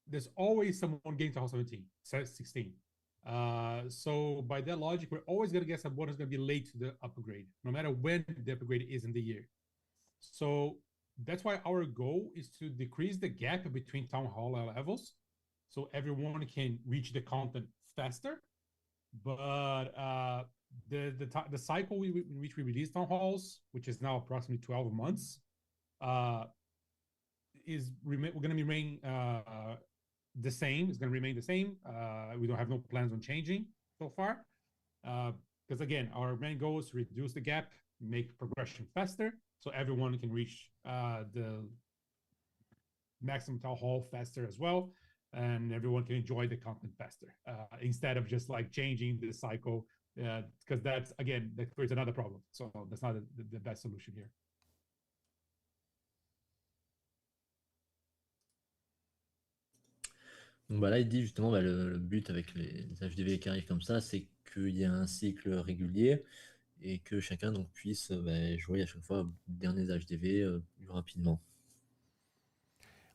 there's always someone getting to house 17, 16. So by that logic, we're always going to get someone who's going to be late to the upgrade, no matter when the upgrade is in the year. So that's why our goal is to decrease the gap between town hall levels, so everyone can reach the content faster. But the cycle in which we release town halls, which is now approximately 12 months, we're going to remain the same. It's going to remain the same. We don't have no plans on changing so far, because again, our main goal is to reduce the gap, make progression faster, so everyone can reach the maximum town hall faster as well, and everyone can enjoy the content faster, instead of just changing the cycle, because that creates another problem. So that's not the best solution here. Donc là, il dit justement le but avec les HDV qui arrivent comme ça, c'est qu'il y a un cycle régulier et que chacun donc puisse jouer à chaque fois aux derniers HDV plus rapidement.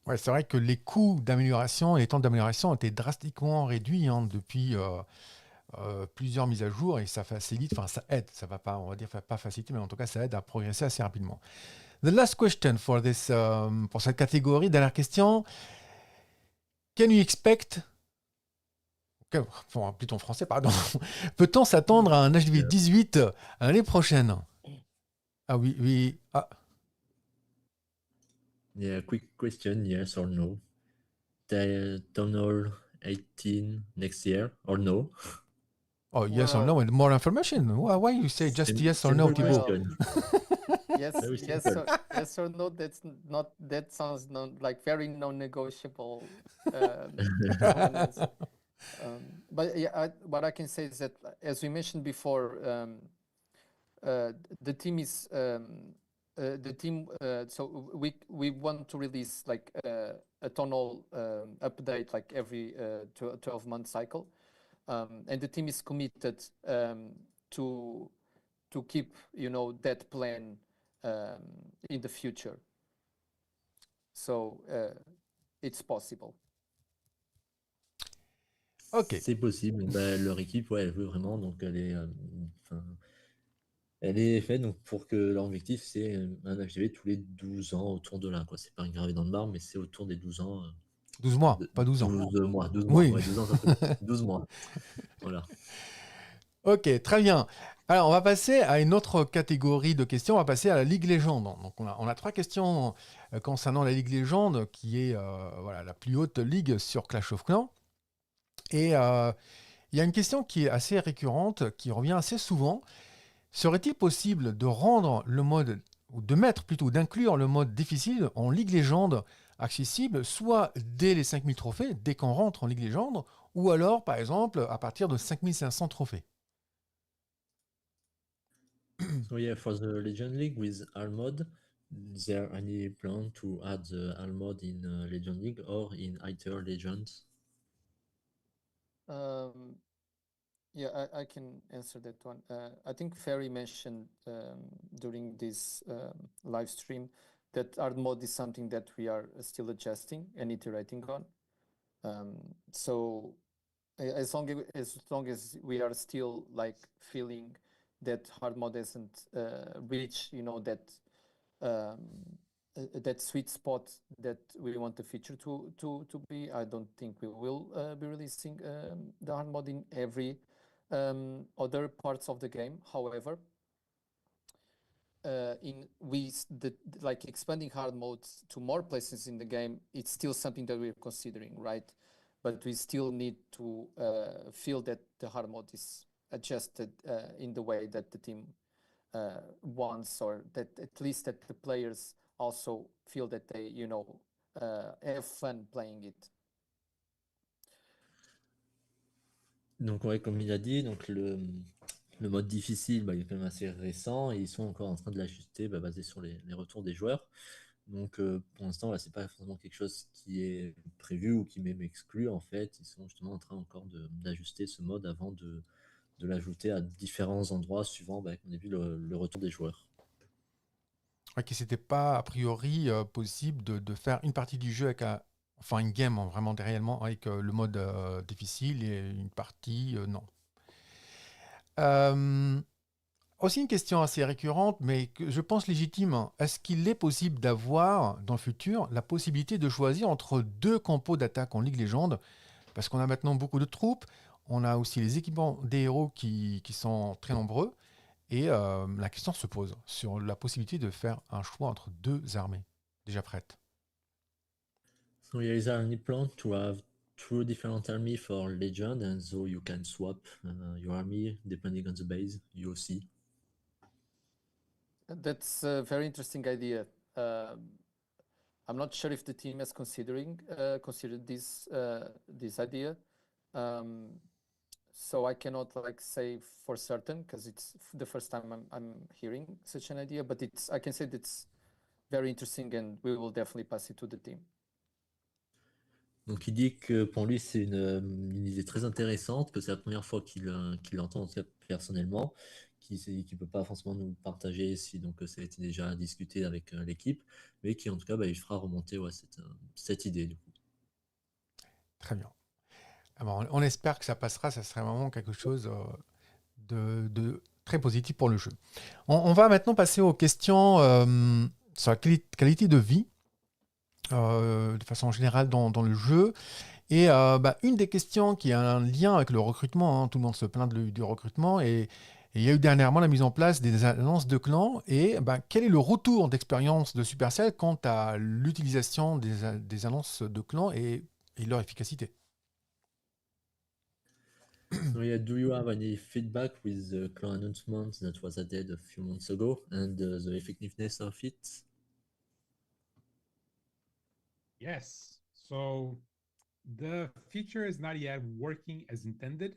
Ouais, c'est vrai que les coûts d'amélioration et les temps d'amélioration ont été drastiquement réduits depuis plusieurs mises à jour et ça facilite, enfin ça aide, ça va pas, on va dire pas faciliter, mais en tout cas ça aide à progresser assez rapidement. The last question for this, pour cette catégorie, dernière question. Can you expect, enfin, plutôt en français, pardon, peut-on s'attendre à un HDV 18 l'année prochaine? Ah oui, oui, ah. Yeah, quick question, yes or no? Town Hall 18 next year or no? Oh, yes or no, and more information. Why you say just yes or no, Simple Thibaut? question. Yes, Very yes, simple. yes or no. That sounds like very non-negotiable. Common answer. But yeah, what I can say is that, as we mentioned before, the team is the team. So we want to release like a tonal update like every 12-month cycle, and the team is committed to keep that plan in the future. So it's possible. Ok. C'est possible. Bah, leur équipe, ouais, elle veut vraiment, donc elle est faite donc, pour que leur objectif, c'est un HDV tous les 12 ans autour de là, quoi. C'est pas gravé dans le marbre, mais c'est autour des 12 ans. 12 mois, pas 12 ans. 12 mois, 12 Oui. mois. Ouais, 12 ans, ça fait 12 mois. Voilà. Ok, très bien. Alors, on va passer à une autre catégorie de questions. On va passer à la Ligue Légende. Donc, on a 3 questions concernant la Ligue Légende, qui est voilà, la plus haute ligue sur Clash of Clans. Et il y a une question qui est assez récurrente, qui revient assez souvent. Serait-il possible de rendre le mode, ou de mettre plutôt, d'inclure le mode difficile en Ligue Légende accessible, soit dès les 5000 trophées, dès qu'on rentre en Ligue Légende, ou alors, par exemple, à partir de 5500 trophées? So yeah, for the Legend League with All Mode, is there any plan to add the All Mode in Legend League or in Higher Legends? Yeah, I can answer that one. I think Ferri mentioned during this live stream that hard mode is something that we are still adjusting and iterating on. So as long as we are still like feeling that hard mode hasn't reached, that sweet spot that we want the feature to be, I don't think we will be releasing the hard mode in every other parts of the game. However, like expanding hard modes to more places in the game, it's still something that we're considering, right? But we still need to feel that the hard mode is adjusted in the way that the team wants, or that at least that the players also feel that they have fun playing it. Donc ouais, comme il a dit, donc le mode difficile, bah, il est quand même assez récent et ils sont encore en train de l'ajuster, basé sur les retours des joueurs. Donc pour l'instant, là, c'est pas forcément quelque chose qui est prévu ou qui est même exclu en fait. Ils sont justement en train encore d'ajuster ce mode avant de l'ajouter à différents endroits suivant, comme on a vu, le retour des joueurs. Ok, c'était pas a priori possible de faire une partie du jeu avec une game vraiment réellement avec le mode difficile et une partie non. Aussi une question assez récurrente, mais que je pense légitime. Est-ce qu'il est possible d'avoir, dans le futur, la possibilité de choisir entre 2 compos d'attaque en Ligue Légende? Parce qu'on a maintenant beaucoup de troupes, on a aussi les équipements des héros qui sont très nombreux, et la question se pose sur la possibilité de faire un choix entre 2 armées déjà prêtes. So yeah, is there any plan to have 2 different armies for Legend, and so you can swap your army depending on the base you see? That's a very interesting idea. I'm not sure if the team has considered this idea. So I cannot say for certain, because it's the first time I'm hearing such an idea. But I can say that it's very interesting, and we will definitely pass it to the team. Donc il dit que pour lui c'est une idée très intéressante, que c'est la première fois qu'il l'entend, en tout cas personnellement, qui ne peut pas forcément nous partager si donc ça a été déjà discuté avec l'équipe, mais qui en tout cas il fera remonter cette idée du coup. Très bien. Ah bon, on espère que ça passera, ça serait vraiment quelque chose de très positif pour le jeu. On va maintenant passer aux questions sur la qualité de vie, de façon générale dans le jeu. Et une des questions qui a un lien avec le recrutement, hein, tout le monde se plaint du recrutement, et il y a eu dernièrement la mise en place des annonces de clans. Et quel est le retour d'expérience de Supercell quant à l'utilisation des annonces de clans et leur efficacité? So yeah, do you have any feedback with the clan announcement that was added a few months ago and the effectiveness of it? Yes. So the feature is not yet working as intended.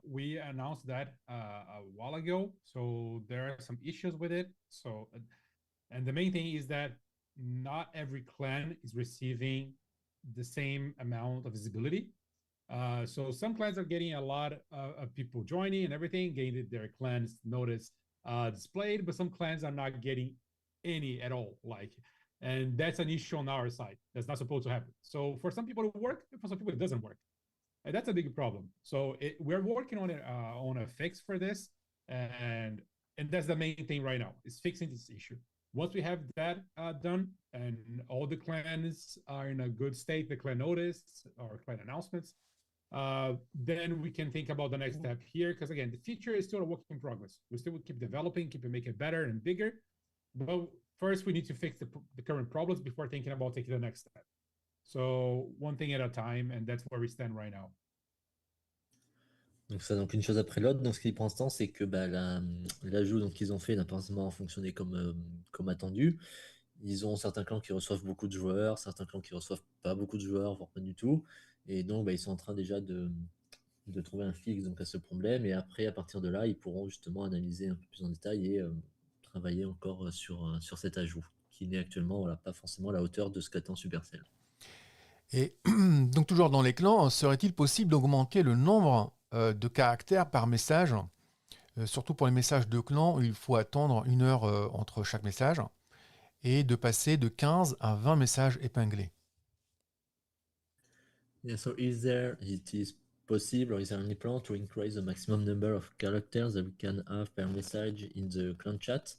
We announced that a while ago, so there are some issues with it. So, and the main thing is that not every clan is receiving the same amount of visibility. So some clans are getting a lot of people joining and everything, getting their clans notice displayed, but some clans are not getting any at all. And that's an issue on our side. That's not supposed to happen. So for some people it works, for some people it doesn't work. And that's a big problem. So we're working on a fix for this, and that's the main thing right now is fixing this issue. Once we have that done and all the clans are in a good state, the clan notice or clan announcements, then we can think about the next step here. Because again, the feature is still a work in progress. We still keep developing, keep it making it better and bigger. But first, we need to fix the current problems before thinking about taking the next step. So one thing at a time, and that's where we stand right now. Donc ça, donc une chose après l'autre. Donc ce qui pour l'instant, c'est que l'ajout donc qu'ils ont fait n'a pas forcément fonctionné comme attendu. Ils ont certains clans qui reçoivent beaucoup de joueurs, certains clans qui reçoivent pas beaucoup de joueurs, voire pas du tout. Et donc ils sont en train déjà de trouver un fixe donc, à ce problème. Et après, à partir de là, ils pourront justement analyser un peu plus en détail et travailler encore sur cet ajout, qui n'est actuellement pas forcément à la hauteur de ce qu'attend Supercell. Et donc toujours dans les clans, serait-il possible d'augmenter le nombre de caractères par message, surtout pour les messages de clan où il faut attendre 1 heure entre chaque message, et de passer de 15 à 20 messages épinglés? Yeah, so it is possible, or is there any plan to increase the maximum number of characters that we can have per message in the clan chat?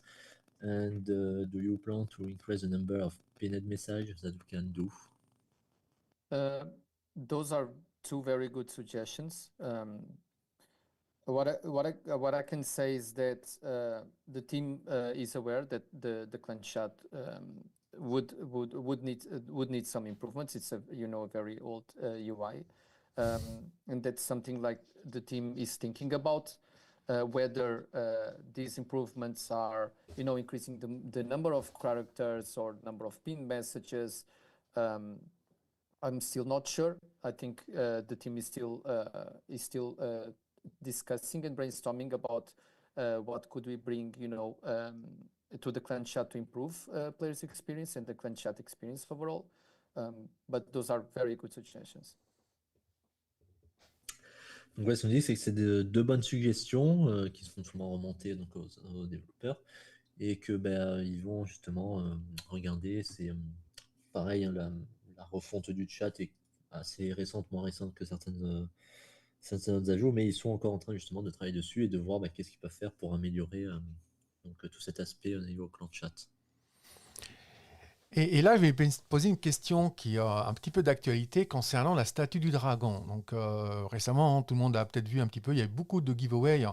And do you plan to increase the number of pinned messages that we can do? Those are two very good suggestions. What I can say is that the team is aware that the clan chat would need some improvements. It's a very old UI, and that's something like the team is thinking about. Whether these improvements are increasing the number of characters or number of pin messages, I'm still not sure. I think the team is still discussing and brainstorming about what could we bring to the clan chat to improve players' experience and the clan chat experience overall. But those are very good suggestions. Donc ce qu'on dit, c'est que c'est deux bonnes suggestions qui sont souvent remontées donc, aux développeurs et que ils vont justement regarder. C'est pareil, hein, la refonte du chat est assez récente, moins récente que certaines autres ajouts, mais ils sont encore en train justement de travailler dessus et de voir qu'est-ce qu'ils peuvent faire pour améliorer tout cet aspect au niveau clan chat. Et là, je vais poser une question qui a un petit peu d'actualité concernant la statue du dragon. Donc récemment, tout le monde a peut-être vu un petit peu, il y a eu beaucoup de giveaways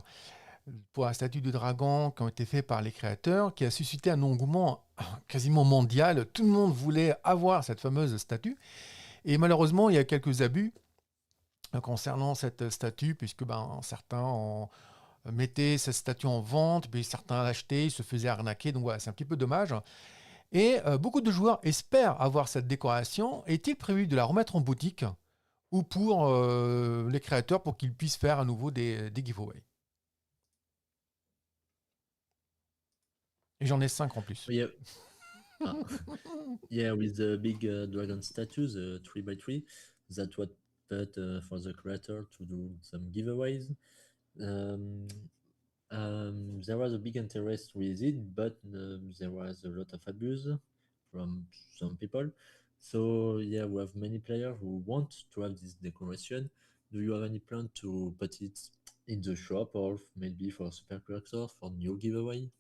pour la statue du dragon qui ont été faits par les créateurs, qui a suscité un engouement quasiment mondial. Tout le monde voulait avoir cette fameuse statue. Et malheureusement, il y a quelques abus concernant cette statue, puisque certains mettaient cette statue en vente, puis certains l'achetaient, ils se faisaient arnaquer. Donc voilà, c'est un petit peu dommage. Et beaucoup de joueurs espèrent avoir cette décoration. Est-il prévu de la remettre en boutique ou pour les créateurs pour qu'ils puissent faire à nouveau des giveaways? Et j'en ai 5 en plus. Yeah, yeah, with the big dragon statues, 3x3, that what put for the creator to do some giveaways. There was a big interest with it, but there was a lot of abuse from some people. So yeah, we have many players who want to have this decoration. Do you have any plan to put it in the shop or maybe for Supercell for new giveaway?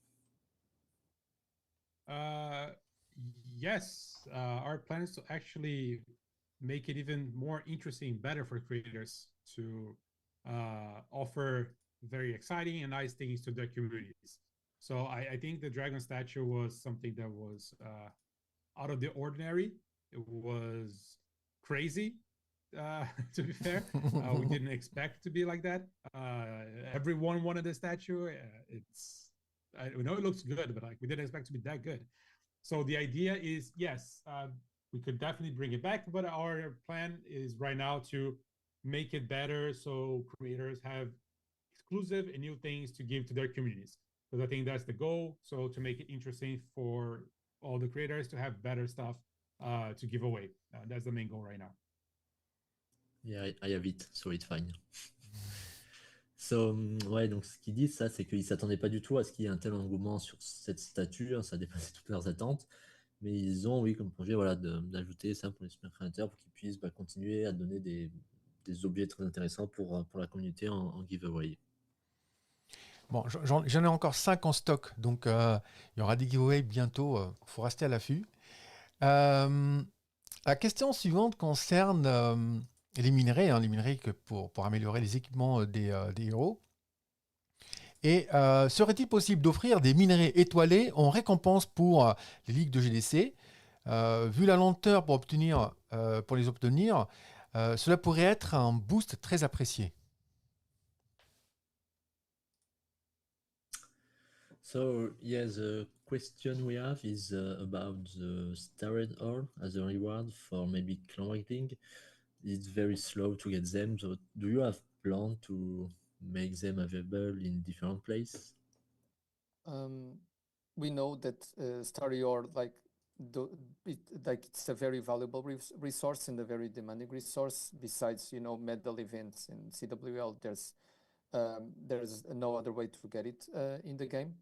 Yes, our plan is to actually make it even more interesting, better for creators to offer very exciting and nice things to their communities. So I think the dragon statue was something that was out of the ordinary. It was crazy, to be fair. We didn't expect to be like that. Everyone wanted the statue. We know it looks good, but like we didn't expect to be that good. So the idea is, yes, we could definitely bring it back, but our plan is right now to make it better so creators have exclusive and new things to give to their communities. Because I think that's the goal. So to make it interesting for all the creators to have better stuff to give away. That's the main goal right now. Yeah, I have it, so it's fine. So, ouais, donc ce qu'ils disent, ça, c'est qu'ils ne s'attendaient pas du tout à ce qu'il y ait un tel engouement sur cette statue, hein, ça dépassait toutes leurs attentes, mais ils ont, oui, comme projet, voilà, d'ajouter ça pour les super créateurs, pour qu'ils puissent continuer à donner des objets très intéressants pour la communauté en giveaway. Bon, j'en ai encore 5 en stock, donc il y aura des giveaways bientôt, faut rester à l'affût. La question suivante concerne les minerais, les minerais pour améliorer les équipements des héros. Et serait-il possible d'offrir des minerais étoilés en récompense pour les ligues de GDC? Vu la lenteur pour les obtenir, cela pourrait être un boost très apprécié. So, yeah, the question we have is about the starred ore as a reward for maybe clan rating. It's very slow to get them. So, do you have plan to make them available in different places? We know that Starry-Or, it's a very valuable resource and a very demanding resource. Besides, medal events and CWL, there's no other way to get it in the game.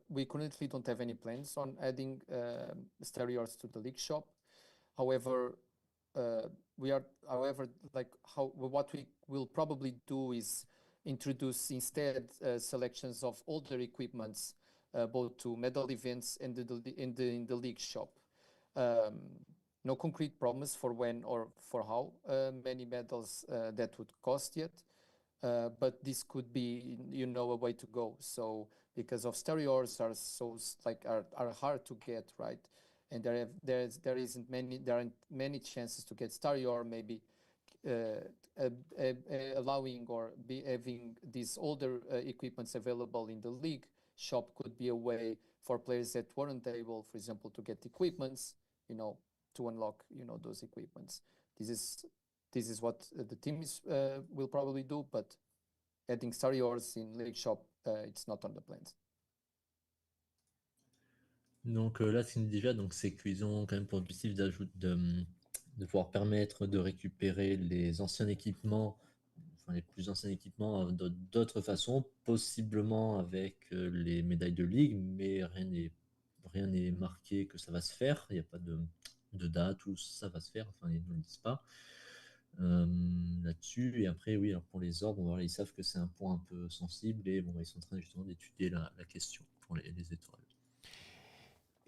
We currently don't have any plans on adding Starry-Ors to the League shop. However, what we will probably do is introduce instead selections of older equipments, both to medal events and in the League shop. No concrete promise for when or for how many medals that would cost yet, but this could be, a way to go. So because of Starry-Ors are hard to get, right? And there aren't many chances to get Starry-Or, maybe allowing or having these older equipments available in the League shop could be a way for players that weren't able, for example, to get equipments, to unlock, those equipments. This is what the team will probably do, but adding Starry-Ors in League shop, it's not on the plans. Donc là, ce qu'ils nous disent déjà, c'est qu'ils ont quand même pour objectif de pouvoir permettre de récupérer les anciens équipements, enfin les plus anciens équipements d'autres façons, possiblement avec les médailles de ligue, mais rien n'est marqué que ça va se faire. Il n'y a pas de date où ça va se faire, enfin ils ne le disent pas là-dessus. Et après, oui, alors pour les ordres, ils savent que c'est un point un peu sensible et ils sont en train justement d'étudier la question pour les étoiles.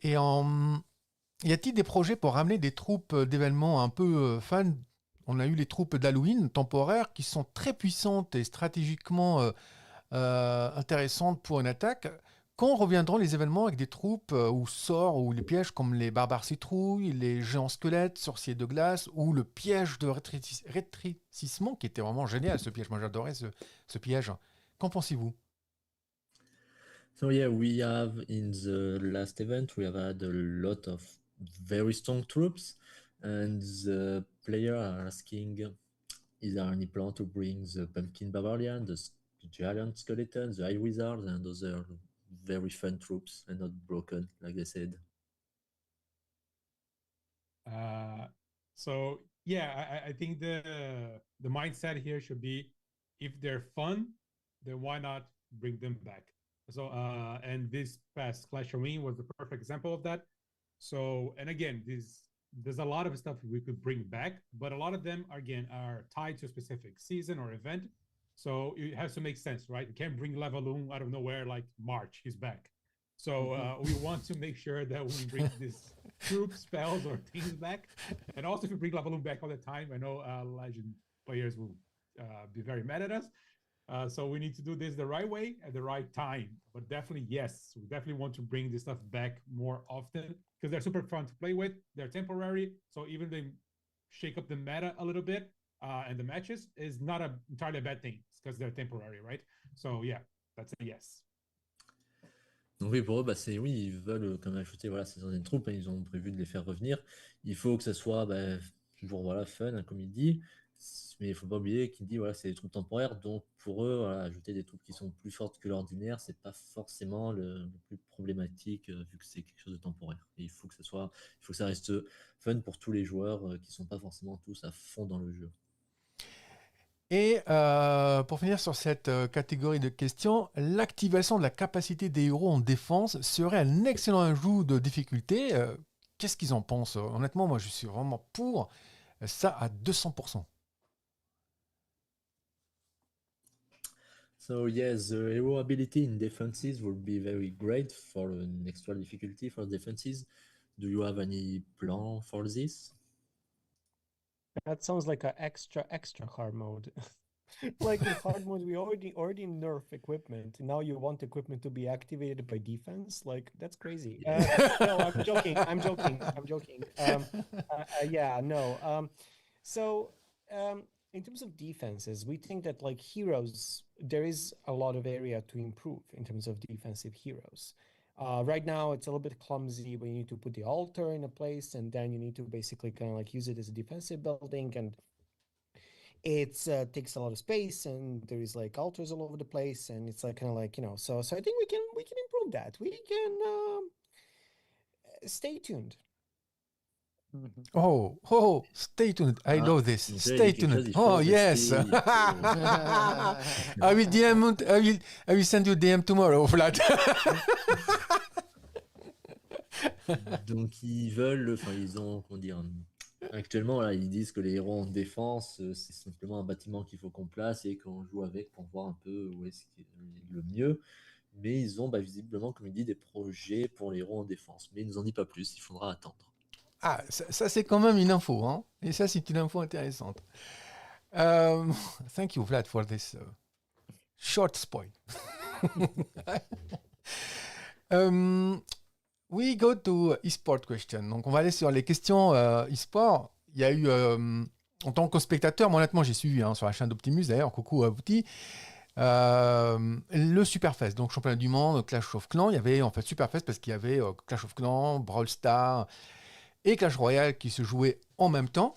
Et y a-t-il des projets pour ramener des troupes d'événements un peu fun? On a eu les troupes d'Halloween temporaires qui sont très puissantes et stratégiquement intéressantes pour une attaque. Quand reviendront les événements avec des troupes ou sorts ou les pièges comme les barbares citrouilles, les géants squelettes, sorciers de glace ou le piège de rétrécissement qui était vraiment génial, ce piège. Moi j'adorais ce piège. Qu'en pensez-vous? So yeah, we have in the last event, we have had a lot of very strong troops, and the player are asking, is there any plan to bring the pumpkin barbarian, the giant skeleton, the high wizard, and other very fun troops and not broken, like they said? So yeah, I think the mindset here should be, if they're fun, then why not bring them back? So and this past Clash Arena was the perfect example of that. So, and again, there's a lot of stuff we could bring back, but a lot of them, again, are tied to a specific season or event. So it has to make sense, right? You can't bring Levaloon out of nowhere like March, he's back. So we want to make sure that we bring these troop spells or things back. And also if we bring Levaloon back all the time, I know Legend players will be very mad at us. So we need to do this the right way at the right time. But definitely, yes, we definitely want to bring this stuff back more often because they're super fun to play with. They're temporary. So even they shake up the meta a little bit and the matches is not entirely a bad thing because they're temporary, right? So yeah, that's a yes. Donc oui, pour eux, bah, oui, ils veulent comme ajouter voilà, ces anciennes troupes, hein, ils ont prévu de les faire revenir. Il faut que ça soit toujours voilà, fun, hein, comme il dit, mais il ne faut pas oublier qu'il dit voilà, c'est des troupes temporaires, donc pour eux, voilà, ajouter des troupes qui sont plus fortes que l'ordinaire, c'est pas forcément le plus problématique vu que c'est quelque chose de temporaire. Et il faut que ça reste fun pour tous les joueurs qui sont pas forcément tous à fond dans le jeu. Et pour finir sur cette catégorie de questions, l'activation de la capacité des héros en défense serait un excellent ajout de difficulté. Qu'est-ce qu'ils en pensent? Honnêtement, moi, je suis vraiment pour ça à 200%. So yes, the hero ability in defenses would be very great for an extra difficulty for defenses. Do you have any plan for this? That sounds like an extra hard mode. Like in hard mode, we already nerf equipment. Now you want equipment to be activated by defense? Like that's crazy. No, I'm joking. Yeah, no. So in terms of defenses, we think that like heroes, there is a lot of area to improve in terms of defensive heroes. Right now, it's a little bit clumsy when you need to put the altar in a place, and then you need to basically kind of like use it as a defensive building, and it takes a lot of space, and there is like altars all over the place, and it's like kind of like, you know. So I think we can improve that. We can stay tuned. Oh, stay tuned. I love this. donc là, il Stay dit quelque chose, tuned. il faut Oh, rester, yes. il faut- I will send you DM tomorrow, Vlad. Donc ils veulent, enfin ils ont, comment dire, actuellement là ils disent que les héros en défense c'est simplement un bâtiment qu'il faut qu'on place et qu'on joue avec pour voir un peu où est-ce qui est le mieux. Mais ils ont visiblement, comme il dit, des projets pour les héros en défense. Mais il nous en dit pas plus, il faudra attendre. Ah, ça c'est quand même une info, hein. Et ça, c'est une info intéressante. Thank you, Vlad, for this short spoil. We go to e-sport question. Donc, on va aller sur les questions e-sport. Il y a eu, en tant que spectateur, moi, honnêtement, j'ai suivi sur la chaîne d'Optimus, d'ailleurs, coucou à Vouti, le Superfest, donc championnat du monde, Clash of Clans. Il y avait en fait Superfest parce qu'il y avait Clash of Clans, Brawl Stars et Clash Royale qui se jouaient en même temps.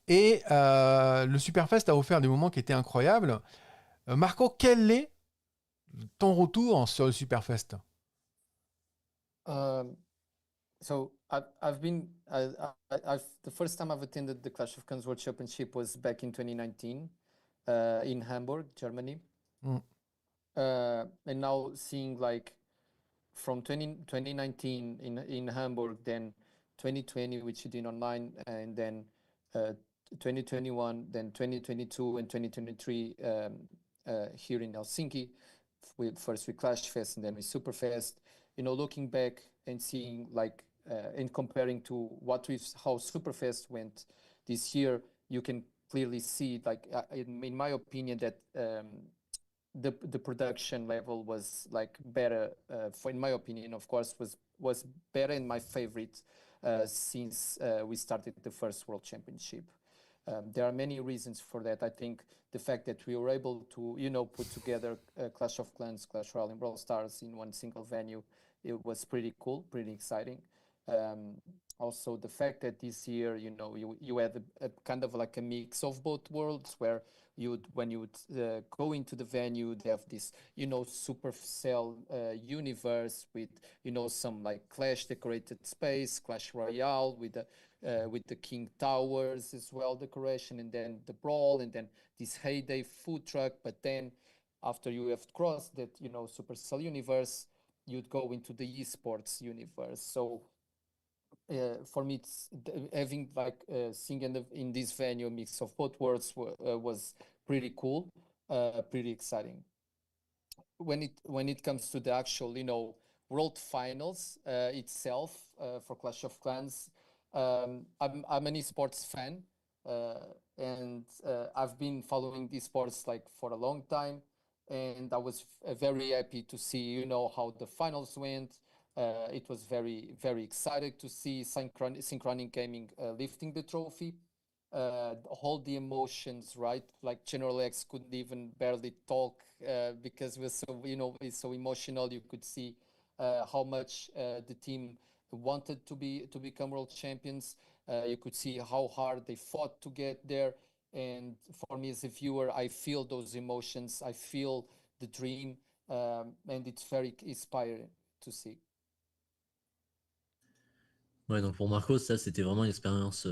Et le Superfest a offert des moments qui étaient incroyables. Marco, quel est ton retour sur le Superfest? So I've been the first time I've attended the Clash of Clans World Championship was back in 2019 in Hamburg, Germany. And now seeing like from 2019 in Hamburg, then 2020 which you did online, and then 2021, then 2022 and 2023 here in Helsinki. First with Clash Fest and then with Superfest. You know, looking back and seeing like and comparing to how Superfest went this year, you can clearly see like in my opinion that the production level was like better. In my opinion, of course, was better and my favorite since we started the first World Championship. There are many reasons for that. I think the fact that we were able to, you know, put together Clash of Clans, Clash Royale, and Brawl Stars in one single venue, it was pretty cool, pretty exciting. Also, the fact that this year, you know, you had a kind of like a mix of both worlds, where when you would go into the venue, they have this, you know, Supercell universe with, you know, some like Clash decorated space, Clash Royale with the King Towers as well decoration, and then the Brawl, and then this Heyday food truck. But then after you have crossed that, you know, Supercell universe, you'd go into the esports universe. So for me, having like seeing in this venue a mix of both worlds was pretty cool, pretty exciting. When it comes to the actual, world finals itself for Clash of Clans, I'm an esports fan, and I've been following esports like for a long time, and I was very happy to see, how the finals went. It was very, very excited to see Synchronic Gaming lifting the trophy. All the emotions, right? Like General X couldn't even barely talk because it was so, it's so emotional. You could see how much the team wanted to become world champions. You could see how hard they fought to get there. And for me as a viewer, I feel those emotions. I feel the dream, and it's very inspiring to see. Ouais, donc pour Marco, ça c'était vraiment une expérience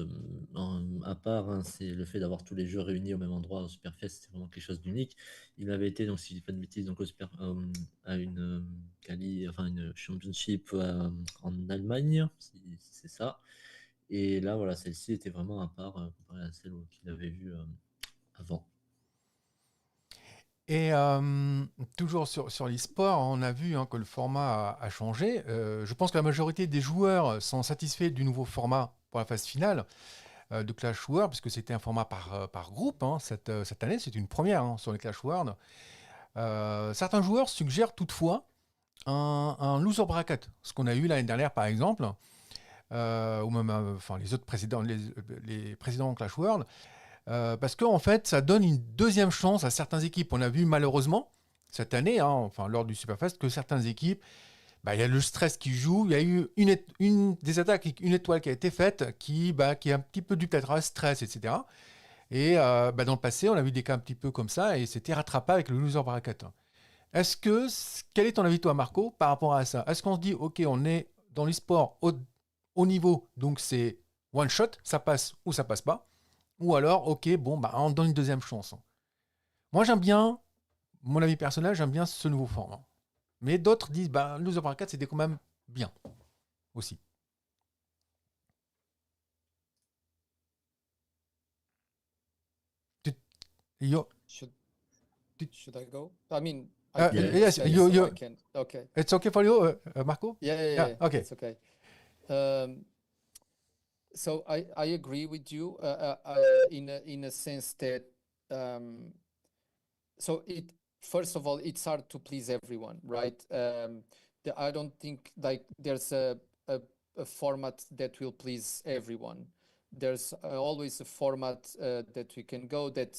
à part, hein. C'est le fait d'avoir tous les jeux réunis au même endroit au Superfest, c'était vraiment quelque chose d'unique. Il avait été, donc si je dis pas de bêtises, donc à une une championship en Allemagne, si c'est ça. Et là, voilà, celle-ci était vraiment à part comparée à celle qu'il avait vue avant. Et toujours sur l'e-sport, on a vu que le format a changé. Je pense que la majorité des joueurs sont satisfaits du nouveau format pour la phase finale de Clash World, puisque c'était un format par groupe. Cette année, c'est une première sur les Clash World. Certains joueurs suggèrent toutefois un loser bracket, ce qu'on a eu l'année dernière par exemple, ou même les autres précédents, les précédents Clash World. Parce qu'en fait, ça donne une deuxième chance à certaines équipes. On a vu malheureusement cette année, lors du Superfest, que certaines équipes, il y a le stress qui joue. Il y a eu une des attaques, une étoile qui a été faite, qui est un petit peu dû peut-être à stress, etc. Et dans le passé, on a vu des cas un petit peu comme ça, et c'était rattrapé avec le loser bracket. Quel est ton avis, toi, Marco, par rapport à ça? Est-ce qu'on se dit, OK, on est dans l'e-sport au niveau, donc c'est one shot, ça passe ou ça passe pas? Ou alors, OK, on donne une deuxième chance. Moi, j'aime bien, mon avis personnel, j'aime bien ce nouveau format. Mais d'autres disent, loser bracket, c'était quand même bien aussi. Should I go? I mean, yes, say, you- so you- I can. Okay. It's okay for you, Marco? Yeah, okay. it's okay. So I agree with you in a sense that so first of all, it's hard to please everyone, right? I don't think like there's a format that will please everyone. There's always a format that we can go that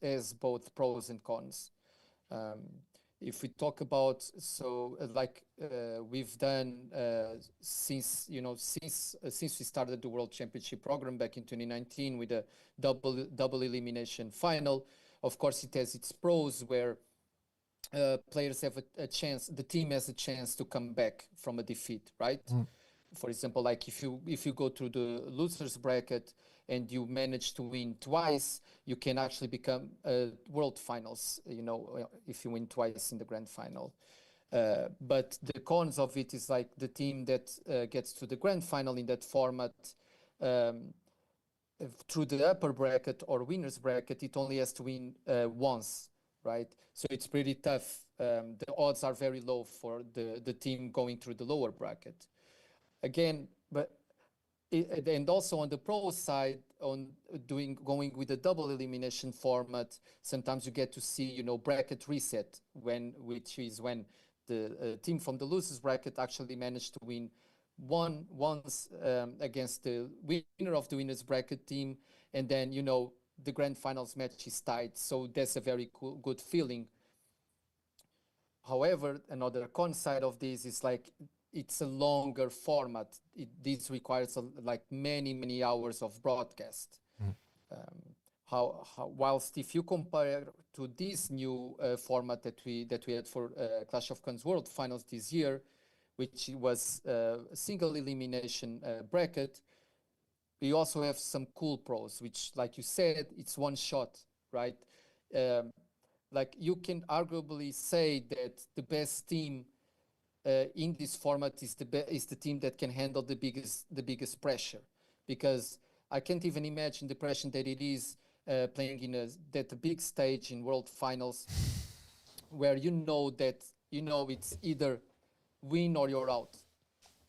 has both pros and cons. If we talk about we've done since we started the World Championship program back in 2019 with a double elimination final. Of course, it has its pros where players have a chance. The team has a chance to come back from a defeat, right? For example, like if you go through the losers bracket and you manage to win twice, you can actually become world finals, if you win twice in the grand final. But the cons of it is like the team that gets to the grand final in that format through the upper bracket or winners bracket, it only has to win once, right? So it's pretty tough. The odds are very low for the team going through the lower bracket. Again, and also on the pro side, going with the double elimination format, sometimes you get to see, bracket reset, which is when the team from the losers bracket actually managed to win once against the winner of the winners bracket team, and then the grand finals match is tied. So that's a very good feeling. However, another con side of this is like it's a longer format. This requires many hours of broadcast. Whilst if you compare to this new format that we had for Clash of Clans World Finals this year, which was a single elimination bracket, we also have some cool pros, which, like you said, it's one shot, right? Like you can arguably say that the best team in this format is the team that can handle the biggest pressure, because I can't even imagine the pressure that it is playing in that big stage in World Finals, where it's either win or you're out,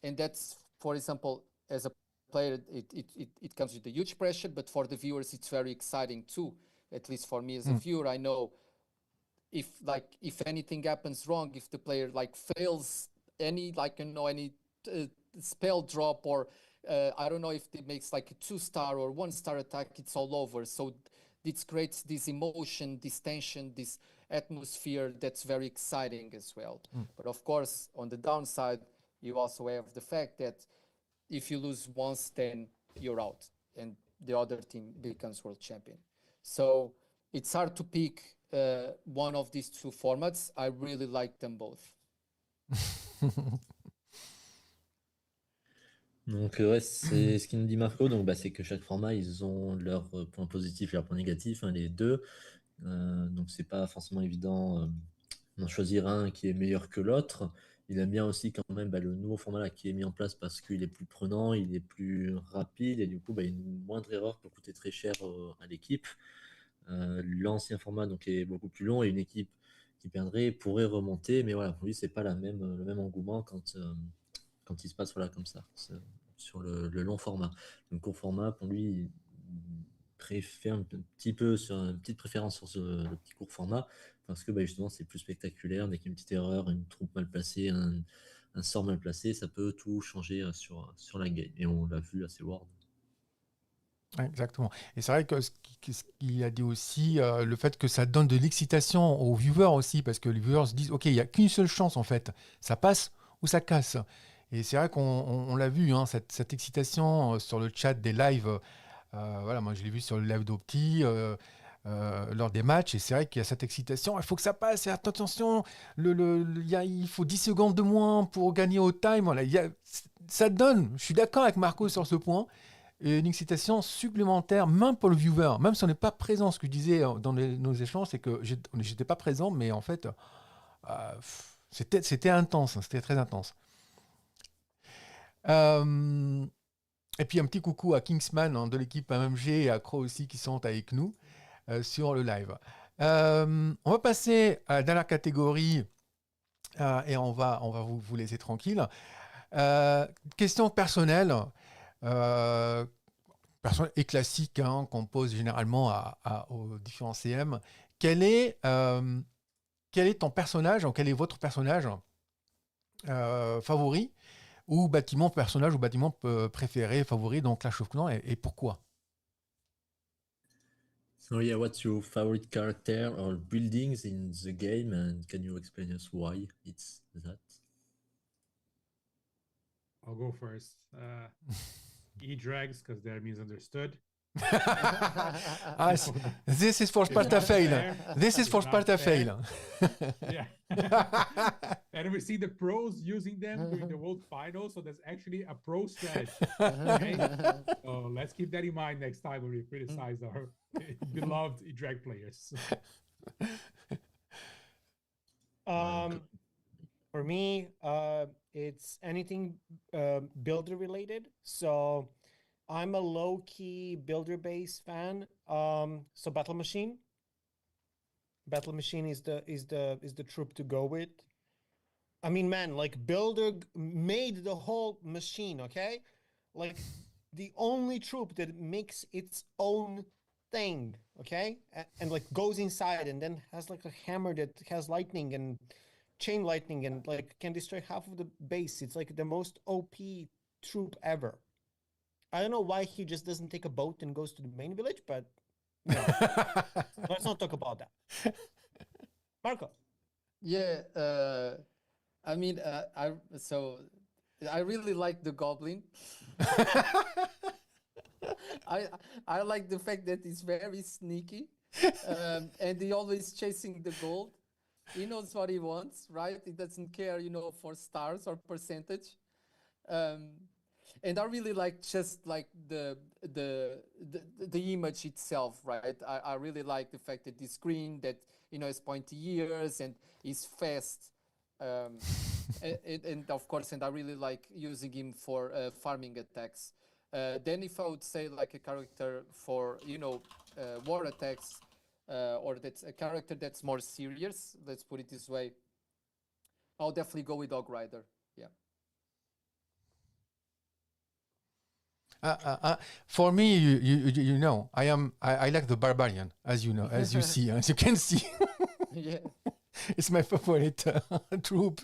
and that's, for example, as a player, it comes with a huge pressure, but for the viewers, it's very exciting too. At least for me as a viewer, I know if anything happens wrong, if the player fails any spell drop, or I don't know, if it makes a 2-star or 1-star attack, it's all over. So it creates this emotion, this tension, this atmosphere that's very exciting as well. But of course, on the downside, you also have the fact that if you lose once, then you're out and the other team becomes world champion. So it's hard to pick one of these two formats. I really like them both. Donc ouais, c'est ce qu'il nous dit Marco. Donc c'est que chaque format, ils ont leurs points positifs et leurs points négatifs, les deux. Donc c'est pas forcément évident d'en choisir un qui est meilleur que l'autre. Il aime bien aussi quand même le nouveau format là, qui est mis en place, parce qu'il est plus prenant, il est plus rapide, et du coup une moindre erreur peut coûter très cher à l'équipe. L'ancien format donc est beaucoup plus long, et une équipe qui perdrait pourrait remonter, mais voilà, pour lui c'est pas le même engouement quand il se passe comme ça sur le long format. Le court format, pour lui, il préfère une petite préférence sur le petit court format, parce que justement c'est plus spectaculaire. Dès qu'il y a une petite erreur, une troupe mal placée, un sort mal placé, ça peut tout changer sur la game, et on l'a vu à ces Worlds. Ouais, exactement. Et c'est vrai que ce qu'il a dit aussi, le fait que ça donne de l'excitation aux viewers aussi, parce que les viewers se disent, OK, il n'y a qu'une seule chance en fait, ça passe ou ça casse. Et c'est vrai qu'on l'a vu, cette excitation sur le chat des lives. Voilà, moi je l'ai vu sur le live d'Opti lors des matchs, et c'est vrai qu'il y a cette excitation. Il faut que ça passe, et attention, il faut 10 secondes de moins pour gagner au time. Voilà, ça donne, je suis d'accord avec Marco sur ce point, une excitation supplémentaire, même pour le viewer, même si on n'est pas présent. Ce que je disais dans nos échanges, c'est que j'étais pas présent, mais en fait, c'était intense, c'était très intense. Et puis un petit coucou à Kingsman de l'équipe AMG et à Crow aussi qui sont avec nous sur le live. On va passer à la dernière catégorie et on va vous laisser tranquille. Question personnelle. Et classique qu'on pose généralement aux différents CM. Quel est ton personnage, ou quel est votre personnage favori, ou personnage ou bâtiment préféré, favori dans Clash of Clans, et pourquoi? So yeah, what's your favorite character or buildings in the game, and can you explain us why it's that? I'll go first. E-drags, because they're misunderstood. This is for Sparta fail. This is for Sparta fail. Yeah. And we see the pros using them during the World Finals, so there's actually a pro strategy. Okay? So let's keep that in mind next time when we criticize our beloved E-drag players. For me, it's anything builder related. So I'm a low-key builder-based fan. So Battle Machine is the troop to go with. I mean, man, Builder made the whole machine, okay? The only troop that makes its own thing, okay? And goes inside and then has a hammer that has lightning and chain lightning and can destroy half of the base. It's the most OP troop ever. I don't know why he just doesn't take a boat and goes to the main village, but let's not talk about that. Marco. Yeah, I mean, I really like the goblin. I like the fact that he's very sneaky, and he always chasing the gold. He knows what he wants, right? He doesn't care, for stars or percentage. And I really like just the image itself, right? I really like the fact that this green that has pointy ears and is fast. And of course, and I really like using him for farming attacks. Then if I would say like a character for, war attacks, or that's a character that's more serious, let's put it this way, I'll definitely go with Dog Rider. Yeah. For me, you know, I like the barbarian, as you know, as you see, as you can see. Yeah. It's my favorite troop.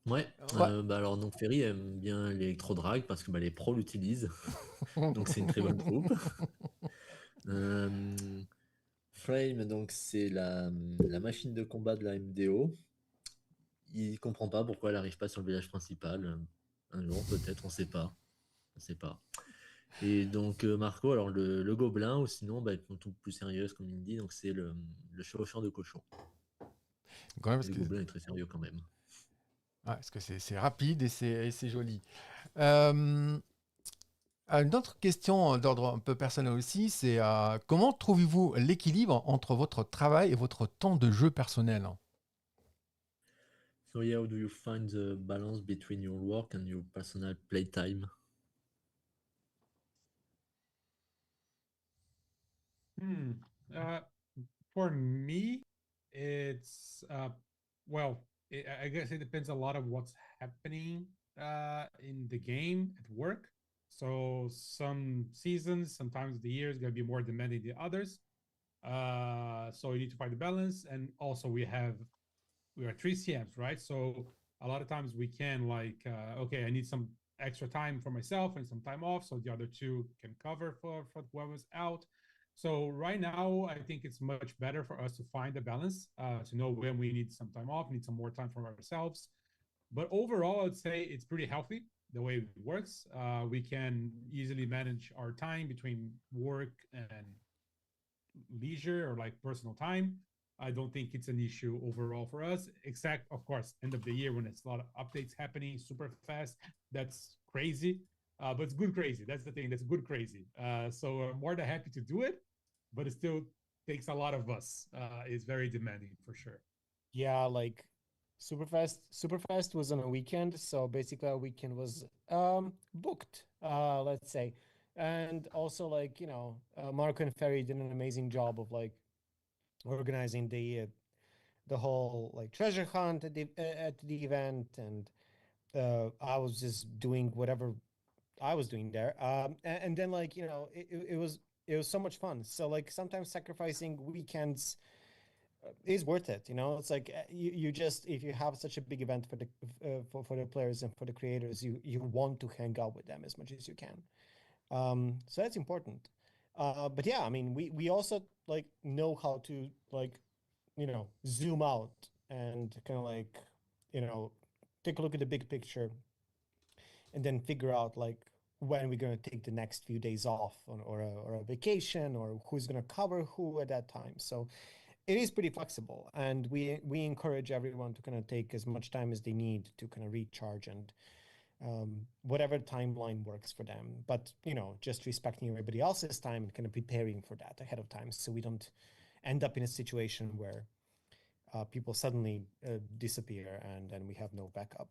Ouais, Ouais. bah alors donc Ferri aime bien l'électro-drag parce que bah, les pros l'utilisent, donc c'est une très bonne troupe. Euh, Frame, donc c'est la machine de combat de la MDO. Il comprend pas pourquoi elle n'arrive pas sur le village principal. Un jour peut-être, on sait pas. On sait pas. Et donc Marco, alors le gobelin, ou sinon bah, une troupe plus sérieuse comme il dit, donc c'est le chevaucheur de cochon. Quand même, Et le gobelin est très sérieux quand même. parce que c'est rapide et c'est joli. Une autre question d'ordre un peu personnel aussi, c'est comment trouvez-vous l'équilibre entre votre travail et votre temps de jeu personnel? So yeah, how do you find the balance between your work and your personal playtime? Uh, for me, it's well, I guess it depends a lot of what's happening in the game at work. So some seasons, sometimes the year is going to be more demanding than others. So you need to find the balance, and also we are three CMs, right? So a lot of times we can okay, I need some extra time for myself and some time off, so the other two can cover for whoever's out. So right now, I think it's much better for us to find a balance, to know when we need some time off, need some more time for ourselves. But overall, I'd say it's pretty healthy the way it works. We can easily manage our time between work and leisure or like personal time. I don't think it's an issue overall for us, except of course end of the year when it's a lot of updates happening super fast. That's crazy, but it's good crazy. That's the thing. That's good crazy. So I'm more than happy to do it, but it still takes a lot of us. It's very demanding for sure. Yeah, like Superfest was on a weekend, so basically our weekend was booked, let's say. And also like, Marco and Ferry did an amazing job of like organizing the whole like treasure hunt at the event, and I was just doing whatever I was doing there. And then like, it was so much fun. So like sometimes sacrificing weekends is worth it. It's like you just, if you have such a big event for the for the players and for the creators, you want to hang out with them as much as you can. So that's important. But yeah, I mean, we also like know how to like, zoom out and kind of like, take a look at the big picture and then figure out like when we're going to take the next few days off or a vacation, or who's going to cover who at that time. So it is pretty flexible, and we encourage everyone to kind of take as much time as they need to kind of recharge and whatever timeline works for them. But, just respecting everybody else's time and kind of preparing for that ahead of time, so we don't end up in a situation where people suddenly disappear and then we have no backup.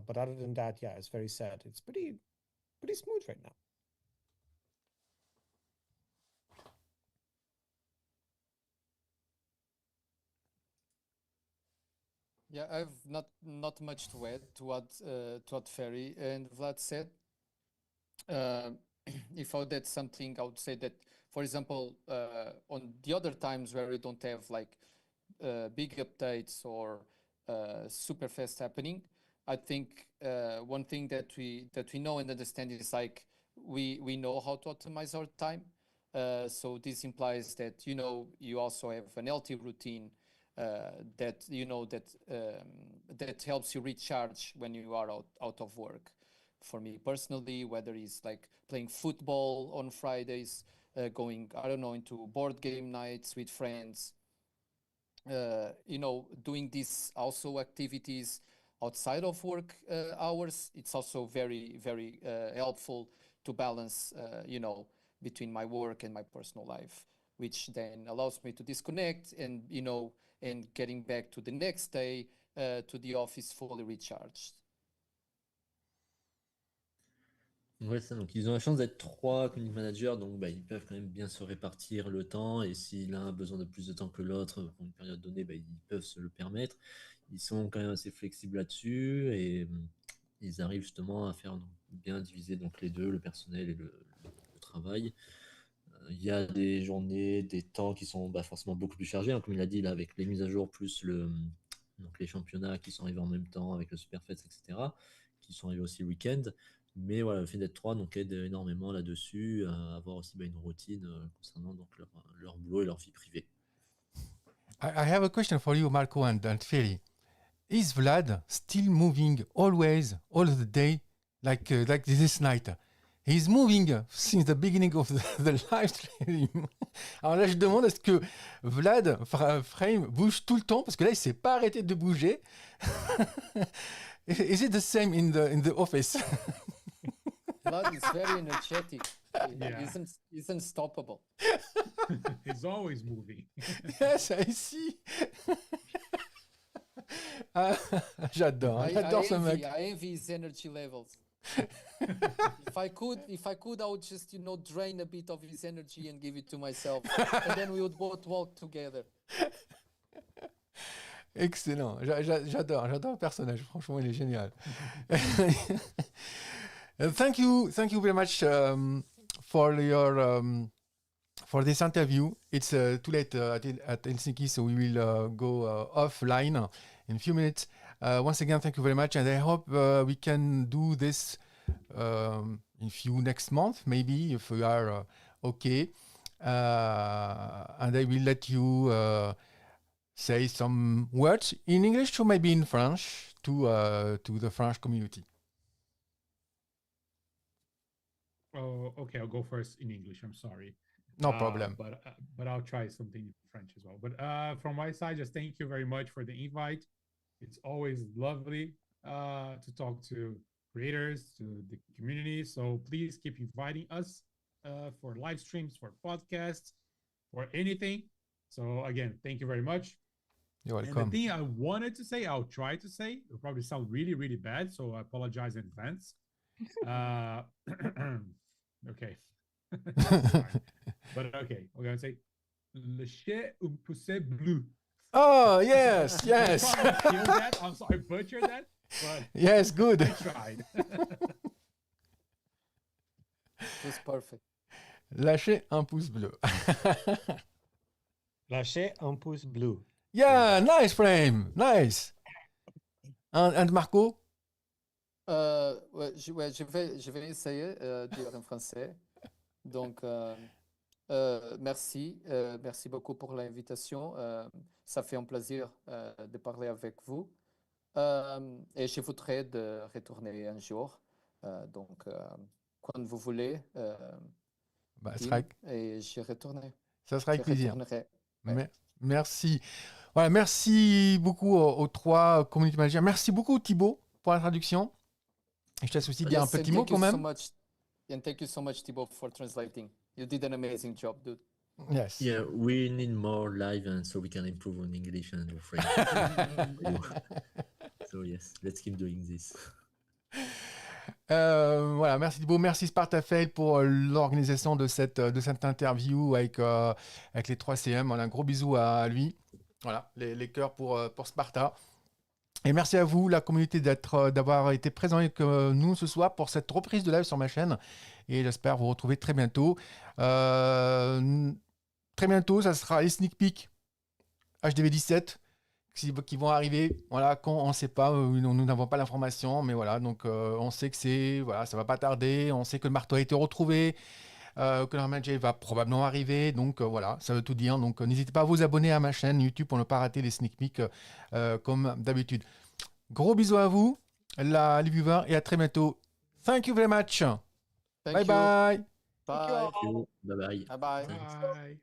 But other than that, yeah, it's very sad. It's pretty smooth right now. Yeah, I've not much to add to what Ferry and Vlad said. If I would add something, I would say that, for example, on the other times where we don't have like big updates or super fast happening, I think one thing that we know and understand is like we know how to optimize our time. So this implies that you also have an healthy routine that that helps you recharge when you are out of work. For me personally, whether it's like playing football on Fridays, going, I don't know, into board game nights with friends, doing these also activities outside of work hours, it's also very, very helpful to balance, between my work and my personal life, which then allows me to disconnect and, and getting back to the next day to the office fully recharged. Ouais, ça, donc ils ont la chance d'être 3 community managers, donc ils peuvent quand même bien se répartir le temps, et si l'un a besoin de plus de temps que l'autre pour une période donnée, ils peuvent se le permettre. Ils sont quand même assez flexibles là-dessus, et ils arrivent justement à faire bien diviser donc les deux, le personnel et le travail. Il y a des journées, des temps qui sont forcément beaucoup plus chargés, hein, comme il a dit, là, avec les mises à jour, plus donc les championnats qui sont arrivés en même temps, avec le Superfest, etc., qui sont arrivés aussi le week-end. Mais voilà, le fait d'être 3 donc, aide énormément là-dessus, à avoir aussi une routine concernant donc, leur boulot et leur vie privée. I have a question for you, Marco and Ferri. Is Vlad still moving always, all of the day, like this night? He's moving since the beginning of the live stream. Alors là, je demande, est-ce que Vlad, Frame, bouge tout le temps? Parce que là, il ne s'est pas arrêté de bouger. Is it the same in the office? Vlad is very energetic. Yeah. He's unstoppable. He's always moving. Yes, I see. J'adore ce mec. I envy his energy levels. If I could, I would just, drain a bit of his energy and give it to myself, and then we would both walk together. Excellent. J'adore le personnage. Franchement, il est génial. Thank you very much for your for this interview. It's too late at Helsinki, so we will go offline in a few minutes. Once again, thank you very much, and I hope we can do this in few next month, maybe, if we are okay. And I will let you say some words in English or maybe in French to the French community. Oh, okay. I'll go first in English. I'm sorry. No problem. But I'll try something in French as well. But from my side, just thank you very much for the invite. It's always lovely to talk to creators, to the community. So please keep inviting us for live streams, for podcasts, for anything. So again, thank you very much. You're welcome. And the thing I wanted to say, I'll try to say, it'll probably sound really, really bad. So I apologize in advance. Okay. But okay, we're going to say le chien un poussé bleu. Oh, yes. I killed that. I'm sorry, I butchered that. But Yes, good. I tried. It was perfect. Lâchez un pouce bleu. Lâchez un pouce bleu. Yeah, nice Frame. Nice. And Marco? Je vais essayer de dire en français. Donc, merci beaucoup pour l'invitation. Ça fait un plaisir de parler avec vous. Et je voudrais de retourner un jour. Donc, quand vous voulez, et je retournerai. Ça sera avec plaisir. Ouais. Merci. Voilà, merci beaucoup aux 3 community managers. Merci beaucoup Thibaut pour la traduction. Et je te laisse aussi dire un petit mot quand même. And thank you so much, Thibaut, for translating. You did an amazing job, dude. Yes. Yeah, we need more live, and so we can improve on English and French. So yes, let's keep doing this. Voilà, merci Thibaut, merci Spartafail pour l'organisation de cette interview avec les 3 CM. Voilà, un gros bisou à lui. Voilà, les cœurs pour Sparta. Et merci à vous, la communauté, d'avoir été présent avec nous ce soir pour cette reprise de live sur ma chaîne. Et j'espère vous retrouver très bientôt. Très bientôt, ça sera les sneak peeks HDV 17 qui vont arriver. Voilà, quand on ne sait pas, nous n'avons pas l'information, mais voilà, donc on sait que voilà, ça va pas tarder. On sait que le marteau a été retrouvé. Que le manager va probablement arriver, donc voilà, ça veut tout dire. Donc n'hésitez pas à vous abonner à ma chaîne YouTube pour ne pas rater les sneak peeks comme d'habitude. Gros bisous à vous, les viewers, et à très bientôt. Thank you very much. Bye bye. Bye. Bye bye. Bye bye. Bye.